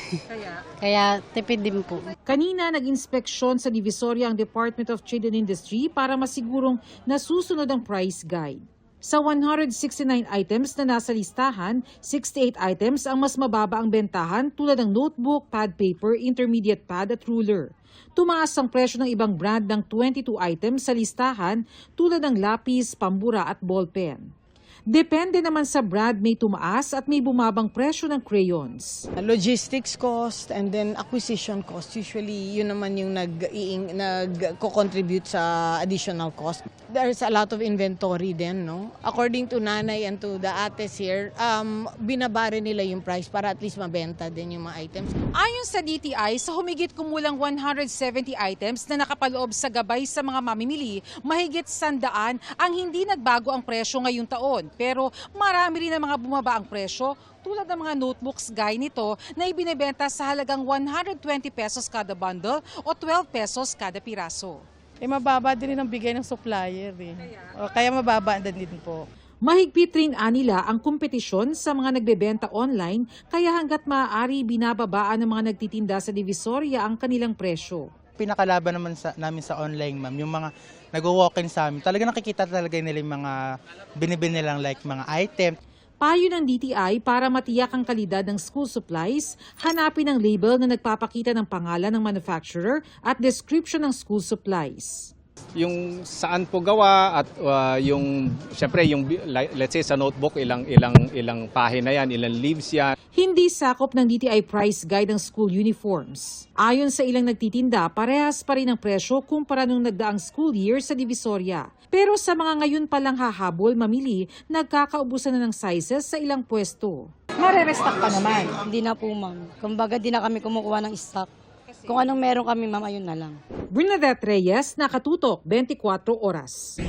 Kaya tipid din po. Kanina nag-inspeksyon sa Divisoria ang Department of Trade and Industry para masigurong nasusunod ang price guide. Sa 169 items na nasa listahan, 68 items ang mas mababa ang bentahan tulad ng notebook, pad paper, intermediate pad at ruler. Tumaas ang presyo ng ibang brand ng 22 items sa listahan tulad ng lapis, pambura at ballpen. Depende naman sa brand, may tumaas at may bumabang presyo ng crayons. Logistics cost and then acquisition cost. Usually, yun naman yung nag-contribute sa additional cost. There's a lot of inventory din, no? According to nanay and to the ates here, binabari nila yung price para at least mabenta din yung mga items. Ayon sa DTI, sa humigit kumulang 170 items na nakapaloob sa gabay sa mga mamimili, mahigit 100 ang hindi nagbago ang presyo ngayong taon. Pero marami rin ang mga bumaba ang presyo tulad ng mga notebooks gaya nito na ibinebenta sa halagang 120 pesos kada bundle o 12 pesos kada piraso. Mababa din ang bigay ng supplier eh. Kaya mababa din po. Mahigpit rin nila ang kompetisyon sa mga nagbebenta online kaya hanggat maaari binababaan ng mga nagtitinda sa Divisoria ang kanilang presyo. Pinakalaban naman namin sa online, ma'am, yung mga nag-walk-in sa amin, talaga nakikita talaga nila yung mga binibili nilang like mga item. Payo ng DTI para matiyak ang kalidad ng school supplies, hanapin ang label na nagpapakita ng pangalan ng manufacturer at description ng school supplies. Yung saan po gawa at yung syempre yung let's say sa notebook ilang pahina yan, ilang leaves yan. Hindi sakop ng DTI price guide ang school uniforms. Ayon sa ilang nagtitinda, parehas pa rin ang presyo kumpara nung nagdaang school year sa Divisoria. Pero sa mga ngayon palang hahabol mamili, nagkakaubusan na ng sizes sa ilang pwesto. Mare-restock pa naman? Hindi na po, ma'am. Kumbaga, di na kami kumukuha ng stock. Kung anong meron kami, ma'am, ayun na lang. Bernadette Reyes, Nakatutok, 24 oras.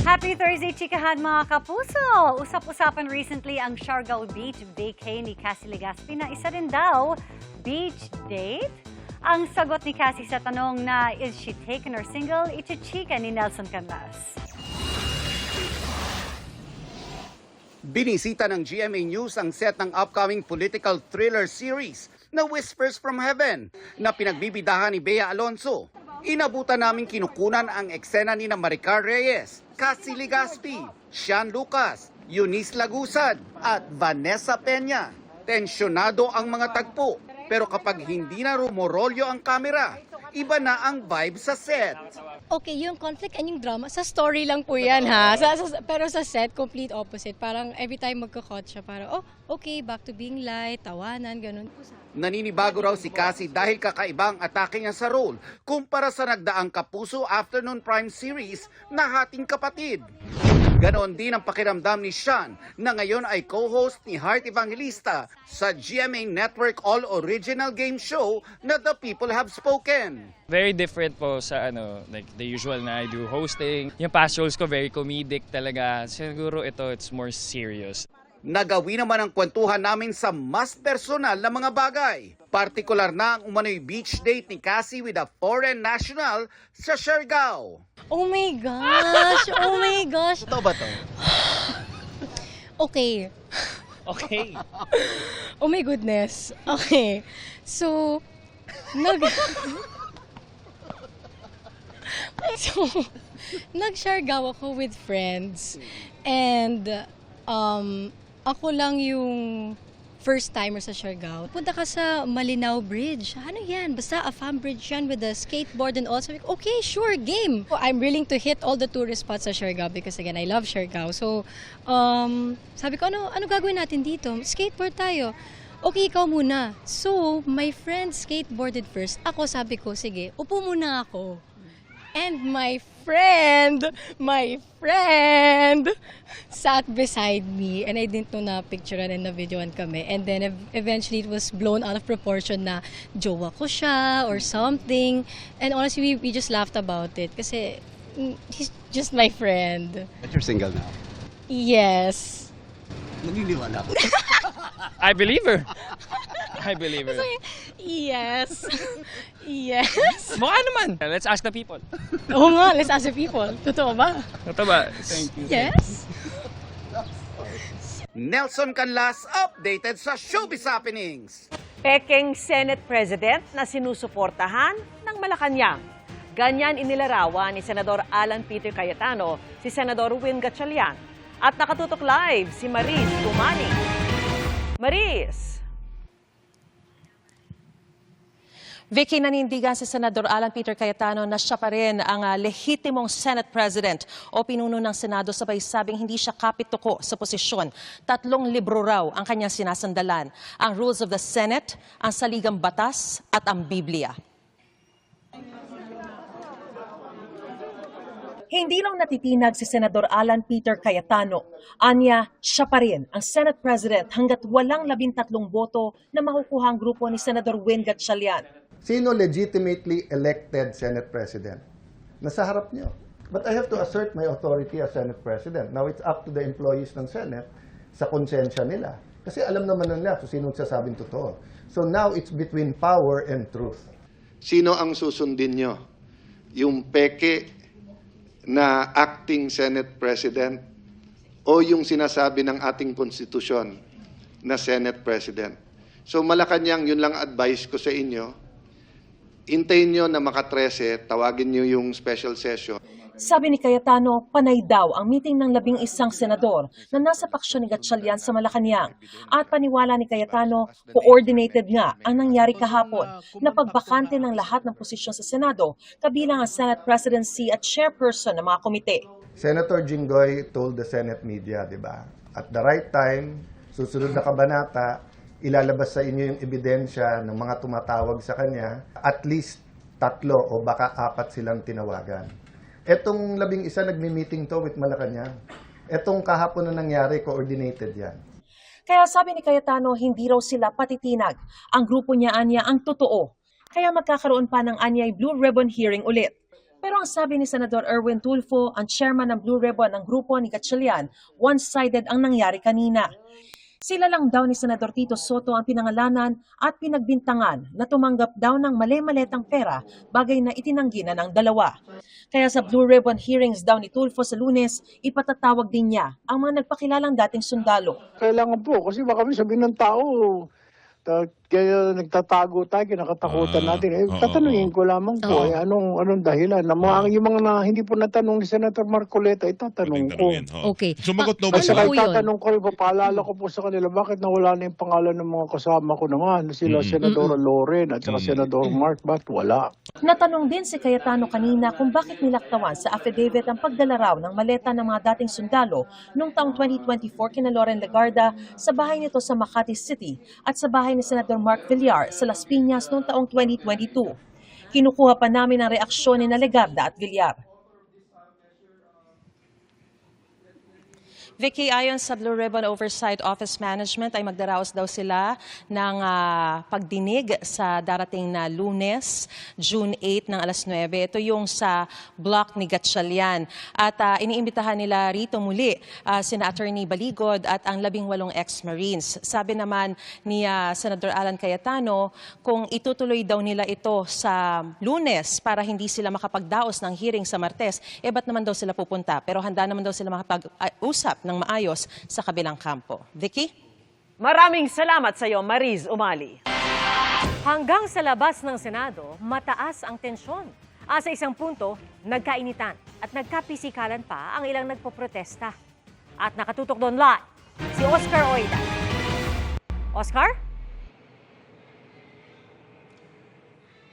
Happy Thursday, chikahan mga kapuso! Usap-usapan recently ang Siargao Beach vacay ni Cassie Legaspi na isa rin daw beach date? Ang sagot ni Cassie sa tanong na is she taken or single, ichichika ni Nelson Canlas. Binisita ng GMA News ang set ng upcoming political thriller series na Whispers from Heaven na pinagbibidahan ni Bea Alonzo. Inabutan namin kinukunan ang eksena ni Maricar Reyes, Cassie Legaspi, Sean Lucas, Eunice Lagusad at Vanessa Peña. Tensyonado ang mga tagpo pero kapag hindi na rumorolyo ang kamera, iba na ang vibe sa set. Okay, yung conflict and yung drama, sa story lang po yan ha. Pero sa set, complete opposite. Parang every time magka-cut siya, parang, oh, okay, back to being light, tawanan, ganun. Naninibago raw si Cassie dahil kakaiba ang atake niya sa role kumpara sa nagdaang Kapuso Afternoon Prime Series na Hating Kapatid. Ganon din ang pakiramdam ni Sean na ngayon ay co-host ni Heart Evangelista sa GMA Network all-original game show na The People Have Spoken. Very different po sa like the usual na I do hosting. Yung past roles ko very comedic talaga. Siguro it's more serious. Nagawi naman ang kwentuhan namin sa mas personal na mga bagay. Partikular na ang umano'y beach date ni Cassie with a foreign national sa Siargao. Oh my gosh! Oh my gosh! Ito ba to? Okay. Okay. Oh my goodness. Okay. So, nag-Siargao ako with friends. And, ako lang yung first timer sa Siargao, punta ka sa Malinaw Bridge. Ano yan? Basta a fun bridge yan with a skateboard and all. Sabi ko, okay, sure, game. I'm willing to hit all the tourist spots sa Siargao because again, I love Siargao. So, sabi ko, ano gagawin natin dito? Skateboard tayo. Okay, ikaw muna. So, my friend skateboarded first. Ako sabi ko, sige, upo muna ako. And my friend sat beside me and I didn't know na picturean and na videoan kami. And then eventually it was blown out of proportion na jowa ko siya or something. And honestly, we just laughed about it kasi he's just my friend. But you're single now? Yes. Naniniwala ko. I believe her. I believe her. Yes. Yes. Mukha naman. Let's ask the people. Oo nga, let's ask the people. Totoo ba? Totoo ba? Thank you. Yes. Nelson Canlas updated sa Showbiz Happenings. Pekeng Senate President na sinusuportahan ng Malacanang. Ganyan inilarawan ni Senador Alan Peter Cayetano si Senador Win Gatchalian. At nakatutok live si Maris Umali. Maris! Vicky, nanindigan si Senador Alan Peter Cayetano na siya pa rin ang lehitimong Senate President o pinuno ng Senado sabay sabing hindi siya kapituko sa posisyon. 3 libro raw ang kanyang sinasandalan. Ang Rules of the Senate, ang Saligang Batas at ang Biblia. Hindi lang natitinag si Senador Alan Peter Cayetano. Anya, siya pa rin ang Senate President hanggat walang 13 boto na makukuha ang grupo ni Senador Win Gatchalian. Sino legitimately elected Senate President? Nasa harap niyo. But I have to assert my authority as Senate President. Now, it's up to the employees ng Senate sa konsensya nila. Kasi alam naman nila kung sino sasabing totoo. So now, it's between power and truth. Sino ang susundin nyo? Yung peke na acting Senate President o yung sinasabi ng ating konstitusyon na Senate President? So Malacanang, yun lang advice ko sa inyo. Hintayin nyo na maka-13, tawagin nyo yung special session. Sabi ni Cayetano, panay daw ang meeting ng 11 senador na nasa paksyon ni Gatchalian sa Malacanang. At paniwala ni Cayetano, coordinated nga ang nangyari kahapon na pagbakante ng lahat ng posisyon sa Senado, kabilang ang Senate Presidency at chairperson ng mga komite. Senator Jinggoy told the Senate media, di ba? At the right time, susunod na kabanata, ilalabas sa inyo yung ebidensya ng mga tumatawag sa kanya, at least 3 o baka 4 silang tinawagan. Etong 11 nagmi-meeting to with Malacanang. Etong kahapon na nangyari, coordinated yan. Kaya sabi ni Cayetano, hindi raw sila patitinag. Ang grupo niya anya ang totoo. Kaya magkakaroon pa ng anyay Blue Ribbon hearing ulit. Pero ang sabi ni Senador Erwin Tulfo, ang chairman ng Blue Ribbon ng grupo ni Gatchalian, one-sided ang nangyari kanina. Sila lang daw ni Senador Tito Soto ang pinangalanan at pinagbintangan na tumanggap daw ng mali-maletang pera, bagay na itinanggi na ng dalawa. Kaya sa Blue Ribbon hearings daw ni Tulfo sa Lunes, ipatatawag din niya ang mga nagpakilalang dating sundalo. Kailangan po, kasi baka kami sabihin ng tao, kaya nagtatago tayo, kinakatakutan natin. Tatanungin ko lamang po, anong dahilan? Yung mga na, hindi po natanong ni Senator Marcoleta, itatanong ko. Okay. Sumagot na ba Kasi sila? itatanong ko, ipapaalala ko po sa kanila, bakit nawala na yung pangalan ng mga kasama ko naman? Sila Senadora Loren at saka Senador Mark, ba't wala? Natanong din si Cayetano kanina kung bakit nilaktawan sa affidavit ang pagdala raw ng maleta ng mga dating sundalo noong taong 2024 kina Loren Legarda sa bahay nito sa Makati City at sa bahay ni Senador Mark Villar sa Las Piñas noong taong 2022. Kinukuha pa namin ang reaksyon ni Legarda at Villar. Vicky, ayon sa Blue Ribbon Oversight Office Management ay magdaraos daw sila ng pagdinig sa darating na Lunes, June 8 ng alas 9. Ito yung sa block ni Gatchalian. At iniimbitahan nila rito muli sina Attorney Baligod at ang 18 ex-Marines. Sabi naman ni Senador Alan Cayetano kung itutuloy daw nila ito sa Lunes para hindi sila makapagdaos ng hearing sa Martes, ba't naman daw sila pupunta? Pero handa naman daw sila makapag-usap ng maayos sa kabilang kampo. Vicky? Maraming salamat sa iyo, Maris Umali. Hanggang sa labas ng Senado, mataas ang tensyon. Sa isang punto, nagkainitan at nagkapisikalan pa ang ilang nagpoprotesta. At nakatutok doon live, si Oscar Oida. Oscar?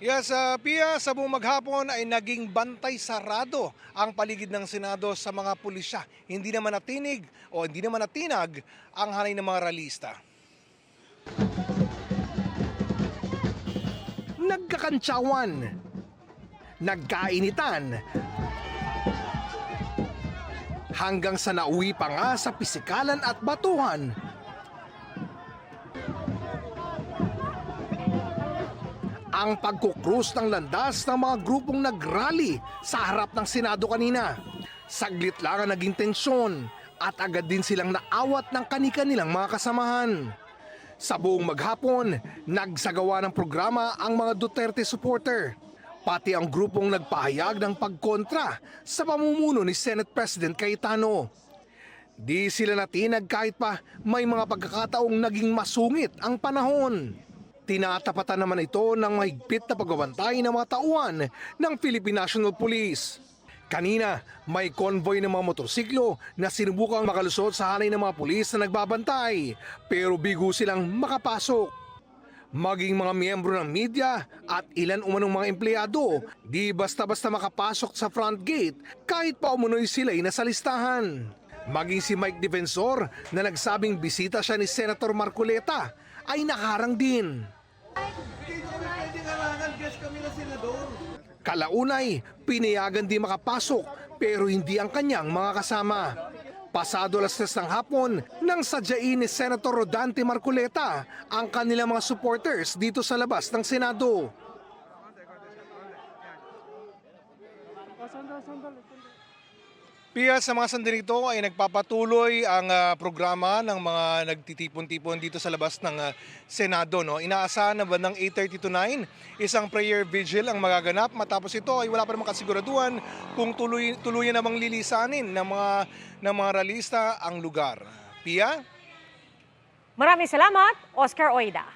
Yes, Pia, sa buong maghapon ay naging bantay sarado ang paligid ng Senado sa mga pulisya. Hindi naman natinig o hindi naman natinag ang hanay ng mga ralista. Nagkakantsawan, nagkainitan, hanggang sa nauwi pa nga sa pisikalan at batuhan. Ang pagkukrus ng landas ng mga grupong nagrally sa harap ng Senado kanina. Saglit lang ang naging tensyon at agad din silang naawat ng kani-kanilang mga kasamahan. Sa buong maghapon, nagsagawa ng programa ang mga Duterte supporter. Pati ang grupong nagpahayag ng pagkontra sa pamumuno ni Senate President Cayetano. Di sila natinag kahit pa may mga pagkakataong naging masungit ang panahon. Tinatapatan naman ito ng mahigpit na pagbabantay ng mga tauhan ng Philippine National Police. Kanina, may convoy ng mga motorsiklo na sinubukang makalusot sa hanay ng mga pulis na nagbabantay, pero bigo silang makapasok. Maging mga miyembro ng media at ilan umanong mga empleyado, di basta-basta makapasok sa front gate kahit pa umunoy sila'y nasa listahan. Maging si Mike Defensor na nagsabing bisita siya ni Senator Marcoleta ay nakaharang din. Kalaunay, pinayagan di makapasok pero hindi ang kanyang mga kasama. Pasado alas 3 ng hapon nang sadyain ni Senator Rodante Marcoleta ang kanilang mga supporters dito sa labas ng Senado. Pia, sa mga sandali ito ay nagpapatuloy ang programa ng mga nagtitipon-tipon dito sa labas ng Senado. No? Inaasahan na bandang 8:30 to 9, isang prayer vigil ang magaganap. Matapos ito ay wala pa namang kasiguraduhan kung tuluyan namang lilisanin ng mga ralista ang lugar. Pia? Maraming salamat, Oscar Oida.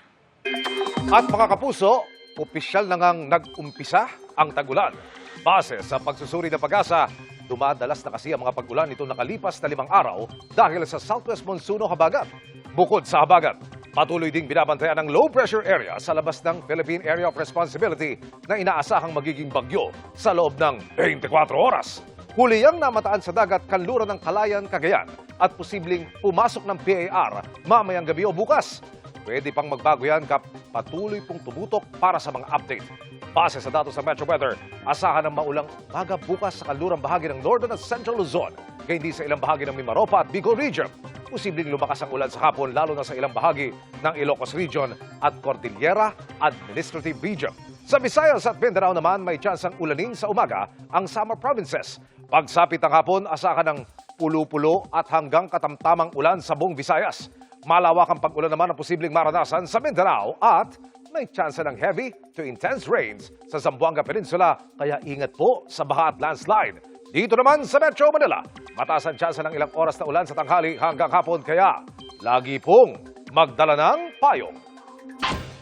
At mga kapuso, opisyal na ngang nag-umpisa ang tag-ulan. Base sa pagsusuri ng Pag-asa, dumadalas na kasi ang mga pag-ulan nito nakalipas na 5 araw dahil sa southwest monsoon o habagat. Bukod sa habagat, patuloy ding binabantayan ang low pressure area sa labas ng Philippine Area of Responsibility na inaasahang magiging bagyo sa loob ng 24 oras. Huli ang namataan sa dagat kanluran ng Calayan, Cagayan at posibleng pumasok ng PAR mamayang gabi o bukas. Pwede pang magbago yan kap patuloy pong tumutok para sa mga update. Base sa datos sa Metro Weather, asahan ng maulang maga bukas sa kanlurang bahagi ng Northern at Central Luzon, kaya hindi sa ilang bahagi ng Mimaropa at Bicol Region. Posibleng lumakas ang ulan sa hapon lalo na sa ilang bahagi ng Ilocos Region at Cordillera Administrative Region. Sa Visayas at Mindanao naman, may tsansang ulanin sa umaga ang summer provinces. Pagsapit ng hapon, asahan ng pulo-pulo at hanggang katamtamang ulan sa buong Visayas. Malawak ang pag-ulan naman ang posibleng maranasan sa Mindanao at may tsansa ng heavy to intense rains sa Zamboanga Peninsula, kaya ingat po sa baha at landslide. Dito naman sa Metro Manila, mataas ang tsansa ng ilang oras na ulan sa tanghali hanggang hapon, kaya lagi pong magdala ng payong.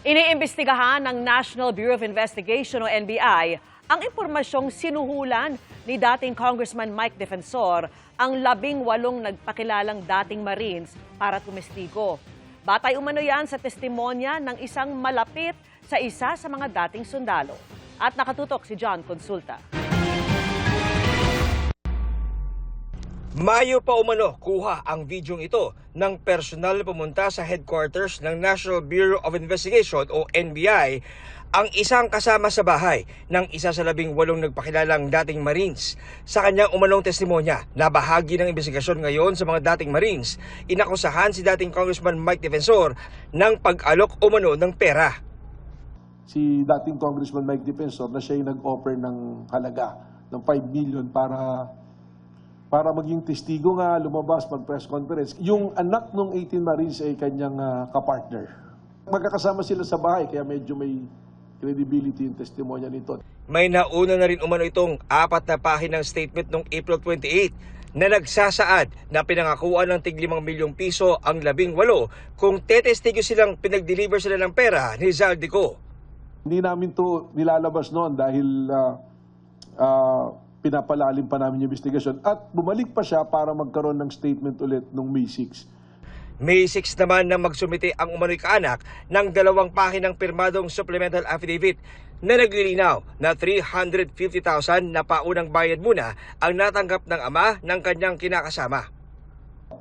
Iniimbestigahan ng National Bureau of Investigation o NBI ang impormasyong sinuhulan ni dating Congressman Mike Defensor ang 18 nagpakilalang dating Marines para tumestigo. Batay umano yan sa testimonya ng isang malapit sa isa sa mga dating sundalo. At nakatutok si John Consulta. Mayo pa umano kuha ang videong ito ng personal pumunta sa headquarters ng National Bureau of Investigation o NBI ang isang kasama sa bahay ng isa sa 18 nagpakilalang dating Marines. Sa kanyang umanong testimonya na bahagi ng investigasyon ngayon sa mga dating Marines, inakusahan si dating Congressman Mike Defensor ng pag-alok umano ng pera. Si dating Congressman Mike Defensor na siya yung nag-offer ng halaga ng 5 million para maging testigo nga, lumabas, mag-press conference. Yung anak ng 18 Marines ay kanyang kapartner. Magkakasama sila sa bahay, kaya medyo may credibility yung testimonya nito. May nauna na rin umano itong 4 na pahinang statement noong April 28 na nagsasaad na pinangakuan ng tig 5 milyong piso ang 18 kung tetestigo silang pinag-deliver sila ng pera ni Zaldico. Hindi namin to nilalabas noon dahil pinapalalim pa namin yung investigasyon at bumalik pa siya para magkaroon ng statement ulit noong May 6. May 6 naman na magsumite ang umano'y kaanak ng 2 pahinang pirmadong supplemental affidavit na naglilinaw na 350,000 na paunang bayad muna ang natanggap ng ama ng kanyang kinakasama.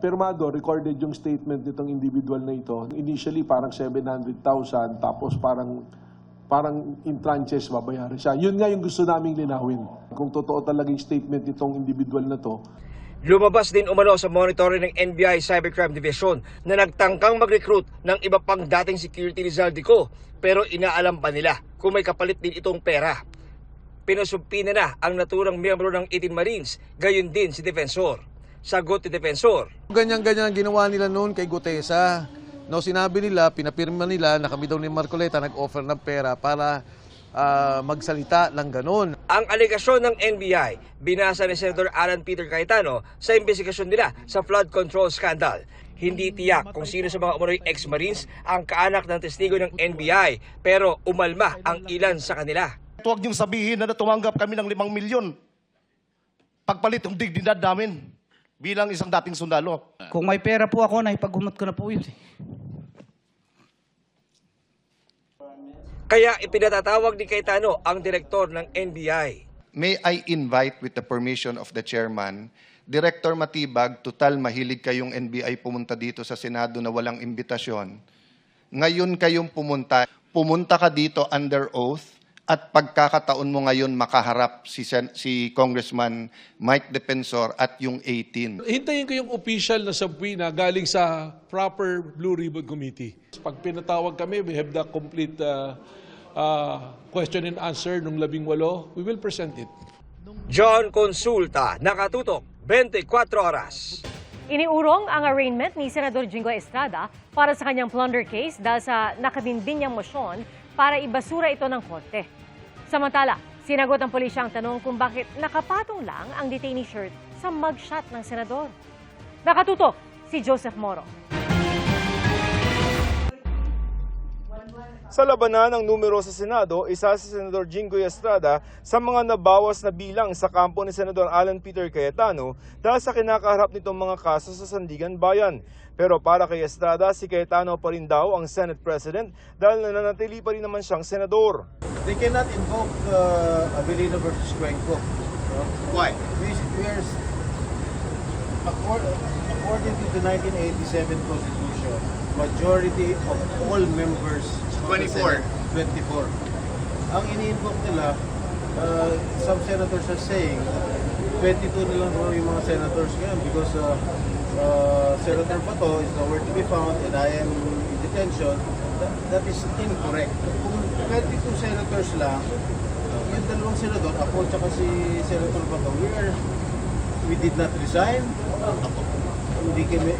Pirmado, recorded yung statement nitong individual na ito. Initially, parang 700,000, tapos parang in tranches babayaran siya. Yun nga yung gusto naming linawin. Kung totoo talaga yung statement nitong individual na to. Lumabas din umano sa monitoring ng NBI Cybercrime Division na nagtangkang mag-recruit ng iba pang dating security Rizaldico pero inaalam pa nila kung may kapalit din itong pera. Pinusumpina na ang naturang miyembro ng 18 Marines, gayon din si Defensor. Sagot ni Defensor. Ganyan-ganyan ang ginawa nila noon kay Gutesa. No, sinabi nila, pinapirma nila na kami daw ni Marcoleta nag-offer ng pera para magsalita ng ganun. Ang alegasyon ng NBI, binasa ni Senator Alan Peter Cayetano sa investigasyon nila sa flood control scandal. Hindi tiyak kung sino sa mga umano'y ex-Marines ang kaanak ng testigo ng NBI, pero umalma ang ilan sa kanila. Huwag niyong sabihin na tumanggap kami ng 5 milyon. Pagpalit yung dignidad namin bilang isang dating sundalo. Kung may pera po ako, naipagumot ko na po yun. Kaya ipinatatawag ni Cayetano ang direktor ng NBI. May I invite with the permission of the chairman, Director Matibag, total mahilig kayong NBI pumunta dito sa Senado na walang imbitasyon. Ngayon kayong pumunta ka dito under oath at pagkakataon mo ngayon makaharap si Congressman Mike Defensor at yung 18. Hintayin ko yung official na subpoena galing sa proper Blue Ribbon Committee. Pag pinatawag kami, we have the complete question and answer nung 18, we will present it. John Consulta, nakatutok, 24 oras. Iniurong ang arraignment ni Senador Jingoy Estrada para sa kanyang plunder case dahil sa nakabinbin niyang motion para ibasura ito ng korte. Samantala, sinagot ng pulisya ang tanong kung bakit nakapatong lang ang detainee shirt sa mugshot ng senador. Nakatutok si Joseph Moro. Sa labanan ng numero sa Senado, isa si Senador Jingoy Estrada sa mga nabawas na bilang sa kampo ni Senador Alan Peter Cayetano dahil sa kinakaharap nitong mga kaso sa Sandigan Bayan. Pero para kay Estrada, si Cayetano pa rin daw ang Senate President dahil nananatili pa rin naman siyang senador. They cannot invoke Abilino versus Cuenco. Why? According to the 1987 Constitution, majority of all members 24. 24. Ang ini-invoke nila, some senators are saying 22 na lang yung mga senators ngayon because Senator Bato is nowhere to be found and I am in detention. That is incorrect. Kung 22 senators lang, yung dalawang senador, ako at si Senator Bato, we did not resign. Hindi kami,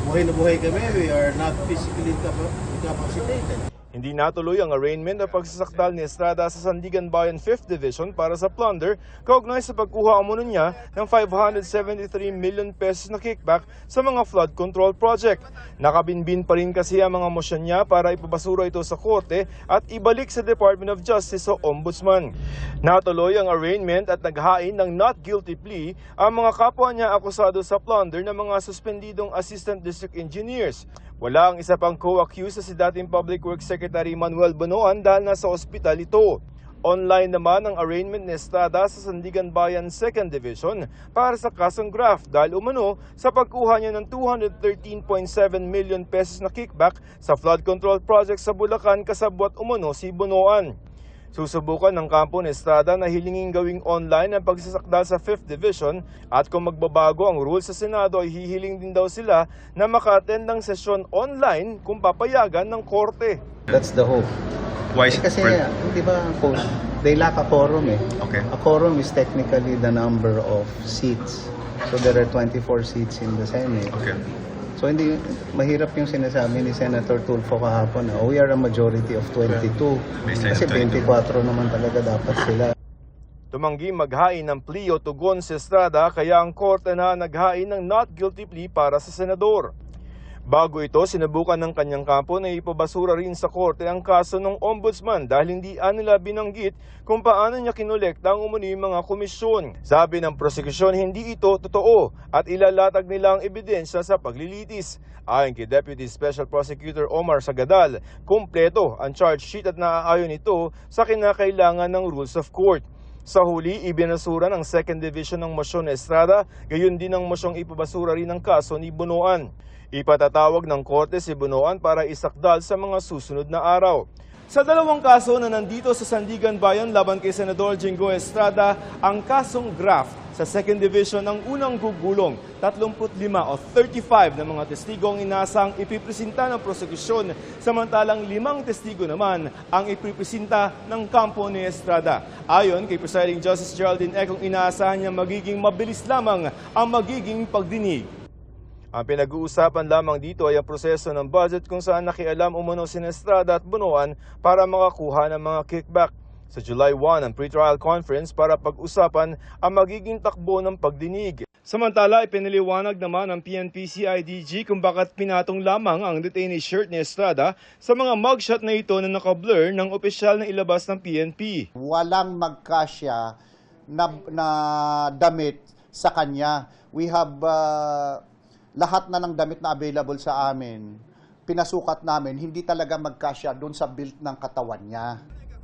buhay na buhay kami, we are not physically incapacitated. Hindi natuloy ang arraignment at pagsasakdal ni Estrada sa Sandigan Bayan 5th Division para sa plunder kaugnay sa pagkuha umano niya ng 573 million pesos na kickback sa mga flood control project. Nakabinbin pa rin kasi ang mga motion niya para ipabasura ito sa korte at ibalik sa Department of Justice o Ombudsman. Natuloy ang arraignment at naghain ng not guilty plea ang mga kapwa niya akusado sa plunder ng mga suspendidong assistant district engineers. Wala ang isa pang co-accused si dating Public Works Secretary Manuel Bonoan dahil nasa ospital ito. Online naman ang arraignment ni Estrada sa Sandigan Bayan 2nd Division para sa kasong graft dahil umano sa pagkuha niya ng 213.7 million pesos na kickback sa flood control project sa Bulacan kasabwat umano si Bonoan. Susubukan ng kampo ni Estrada na hilingin gawing online ang pagsasakdal sa 5th Division at kung magbabago ang rules sa Senado ay hihiling din daw sila na maka-attend ng sesyon online kung papayagan ng korte. That's the hope. Why is it? Kasi, di ba, they lack a quorum eh. Okay. A quorum is technically the number of seats. So there are 24 seats in the Senate. Okay. So hindi mahirap yung sinasabi ni Senator Tulfo kahapon na we are a majority of 22. Kasi 24 naman talaga dapat sila. Tumanggi maghain ng plea o tugon si Estrada kaya ang korte na naghain ng not guilty plea para sa senador. Bago ito, sinubukan ng kanyang kampo na ipabasura rin sa korte ang kaso ng ombudsman dahil hindi nila binanggit kung paano niya kinolekta ang umano'y mga komisyon. Sabi ng prosekusyon, hindi ito totoo at ilalatag nila ang ebidensya sa paglilitis. Ayon kay Deputy Special Prosecutor Omar Sagadal, kumpleto ang charge sheet at naaayon ito sa kinakailangan ng rules of court. Sa huli, ibinasura ng 2nd Division ng Mosyon Estrada, gayon din ang mosyong ipabasura rin ng kaso ni Bunoan. Ipatatawag ng korte si Bunoan para isakdal sa mga susunod na araw. Sa dalawang kaso na nandito sa Sandigan Bayan laban kay Senador Jingo Estrada, ang kasong graft sa 2nd Division ng unang gugulong, 35 o 35 na mga testigong inasang ipipresenta ng prosekusyon, samantalang 5 testigo naman ang ipipresenta ng kampo ni Estrada. Ayon kay Presiding Justice Geraldine Econg, inaasahan niya magiging mabilis lamang ang magiging pagdinig. Ang pinag-uusapan lamang dito ay ang proseso ng budget kung saan nakialam umano si Estrada at Bunoan para makakuha ng mga kickback. Sa July 1 ang pre-trial conference para pag-usapan ang magiging takbo ng pagdinig. Samantala, ipiniliwanag naman ng PNP-CIDG kung bakit pinatong lamang ang detainee shirt ni Estrada sa mga mugshot na ito na nakablur ng opisyal na ilabas ng PNP. Walang magkasya na damit sa kanya. We have lahat na ng damit na available sa amin. Pinasukat namin, hindi talaga magkasya doon sa build ng katawan niya.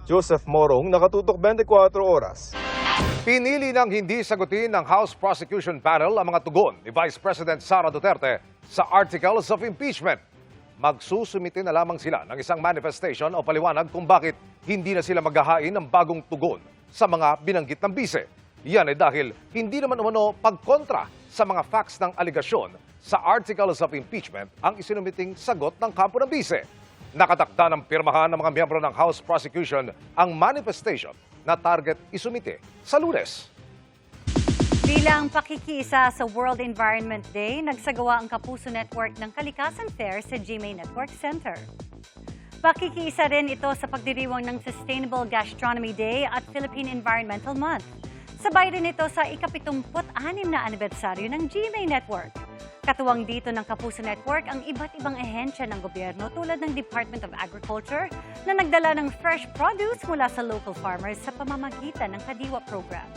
Joseph Morong, nakatutok 24 oras. Pinili ng hindi sagutin ng House Prosecution Panel ang mga tugon ni Vice President Sara Duterte sa articles of impeachment. Magsusumite na lamang sila ng isang manifestation o paliwanag kung bakit hindi na sila maghahain ng bagong tugon sa mga binanggit ng bise. Yan ay dahil hindi naman umano pagkontra sa mga facts ng aligasyon sa articles of impeachment ang isinumiting sagot ng kampo ng bise. Nakatakda ng pirmahan ng mga miyembro ng House Prosecution ang manifestation na target isumite sa Lunes. Bilang pakikiisa sa World Environment Day, nagsagawa ang Kapuso Network ng Kalikasan Fair sa GMA Network Center. Pakikiisa rin ito sa pagdiriwang ng Sustainable Gastronomy Day at Philippine Environmental Month. Sabay rin ito sa ika-76 na anibersaryo ng GMA Network. Katuwang dito ng Kapuso Network ang iba't ibang ehensya ng gobyerno tulad ng Department of Agriculture na nagdala ng fresh produce mula sa local farmers sa pamamagitan ng Kadiwa Program.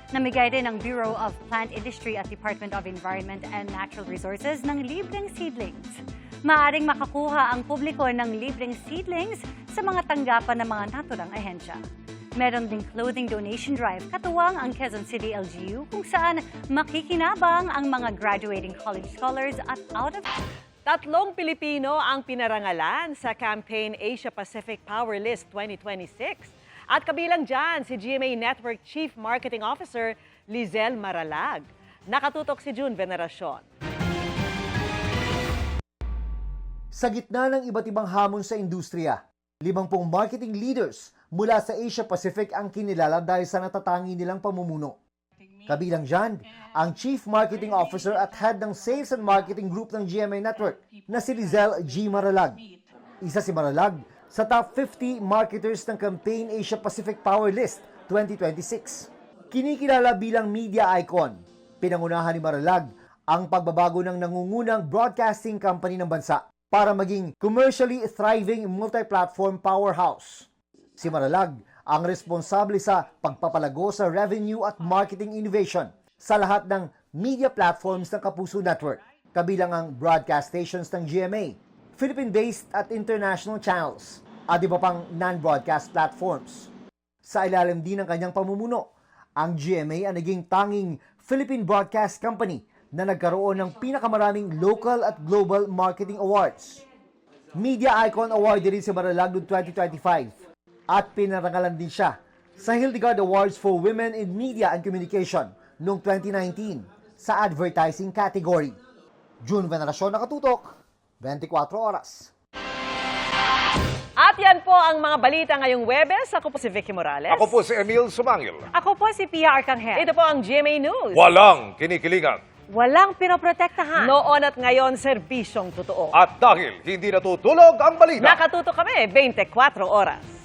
Namigay din ang Bureau of Plant Industry at Department of Environment and Natural Resources ng libreng seedlings. Maaring makakuha ang publiko ng libreng seedlings sa mga tanggapan ng mga naturang ehensya. Meron ding clothing donation drive katuwang ang Quezon City LGU kung saan makikinabang ang mga graduating college scholars at out of... 3 Pilipino ang pinarangalan sa campaign Asia Pacific Power List 2026. At kabilang dyan si GMA Network Chief Marketing Officer Lizel Maralag. Nakatutok si June Veneracion. Sa gitna ng iba't ibang hamon sa industriya, 50 marketing leaders mula sa Asia Pacific ang kinilala dahil sa natatangi nilang pamumuno. Kabilang dyan, ang Chief Marketing Officer at Head ng Sales and Marketing Group ng GMA Network na si Lizel G. Maralag. Isa si Maralag sa top 50 marketers ng campaign Asia Pacific Power List 2026. Kinikilala bilang media icon. Pinangunahan ni Maralag ang pagbabago ng nangungunang broadcasting company ng bansa para maging commercially thriving multi-platform powerhouse. Si Maralag ang responsable sa pagpapalago sa revenue at marketing innovation sa lahat ng media platforms ng Kapuso Network, kabilang ang broadcast stations ng GMA, Philippine-based at international channels, at iba pang non-broadcast platforms. Sa ilalim din ng kanyang pamumuno, ang GMA ang naging tanging Philippine Broadcast Company na nagkaroon ng pinakamaraming local at global marketing awards. Media Icon Award din si Maralag noong 2025 at pinarangalan din siya sa Hildegard Awards for Women in Media and Communication noong 2019 sa advertising category. June Veneracion, nakatutok, 24 oras. At yan po ang mga balita ngayong Webes. Ako po si Vicky Morales. Ako po si Emil Sumangil. Ako po si Pia Arcangel. Ito po ang GMA News. Walang kinikilingan. Walang pinoprotektahan. Noon at ngayon, serbisyong totoo. At dahil hindi natutulog ang balita, nakatutok kami 24 oras.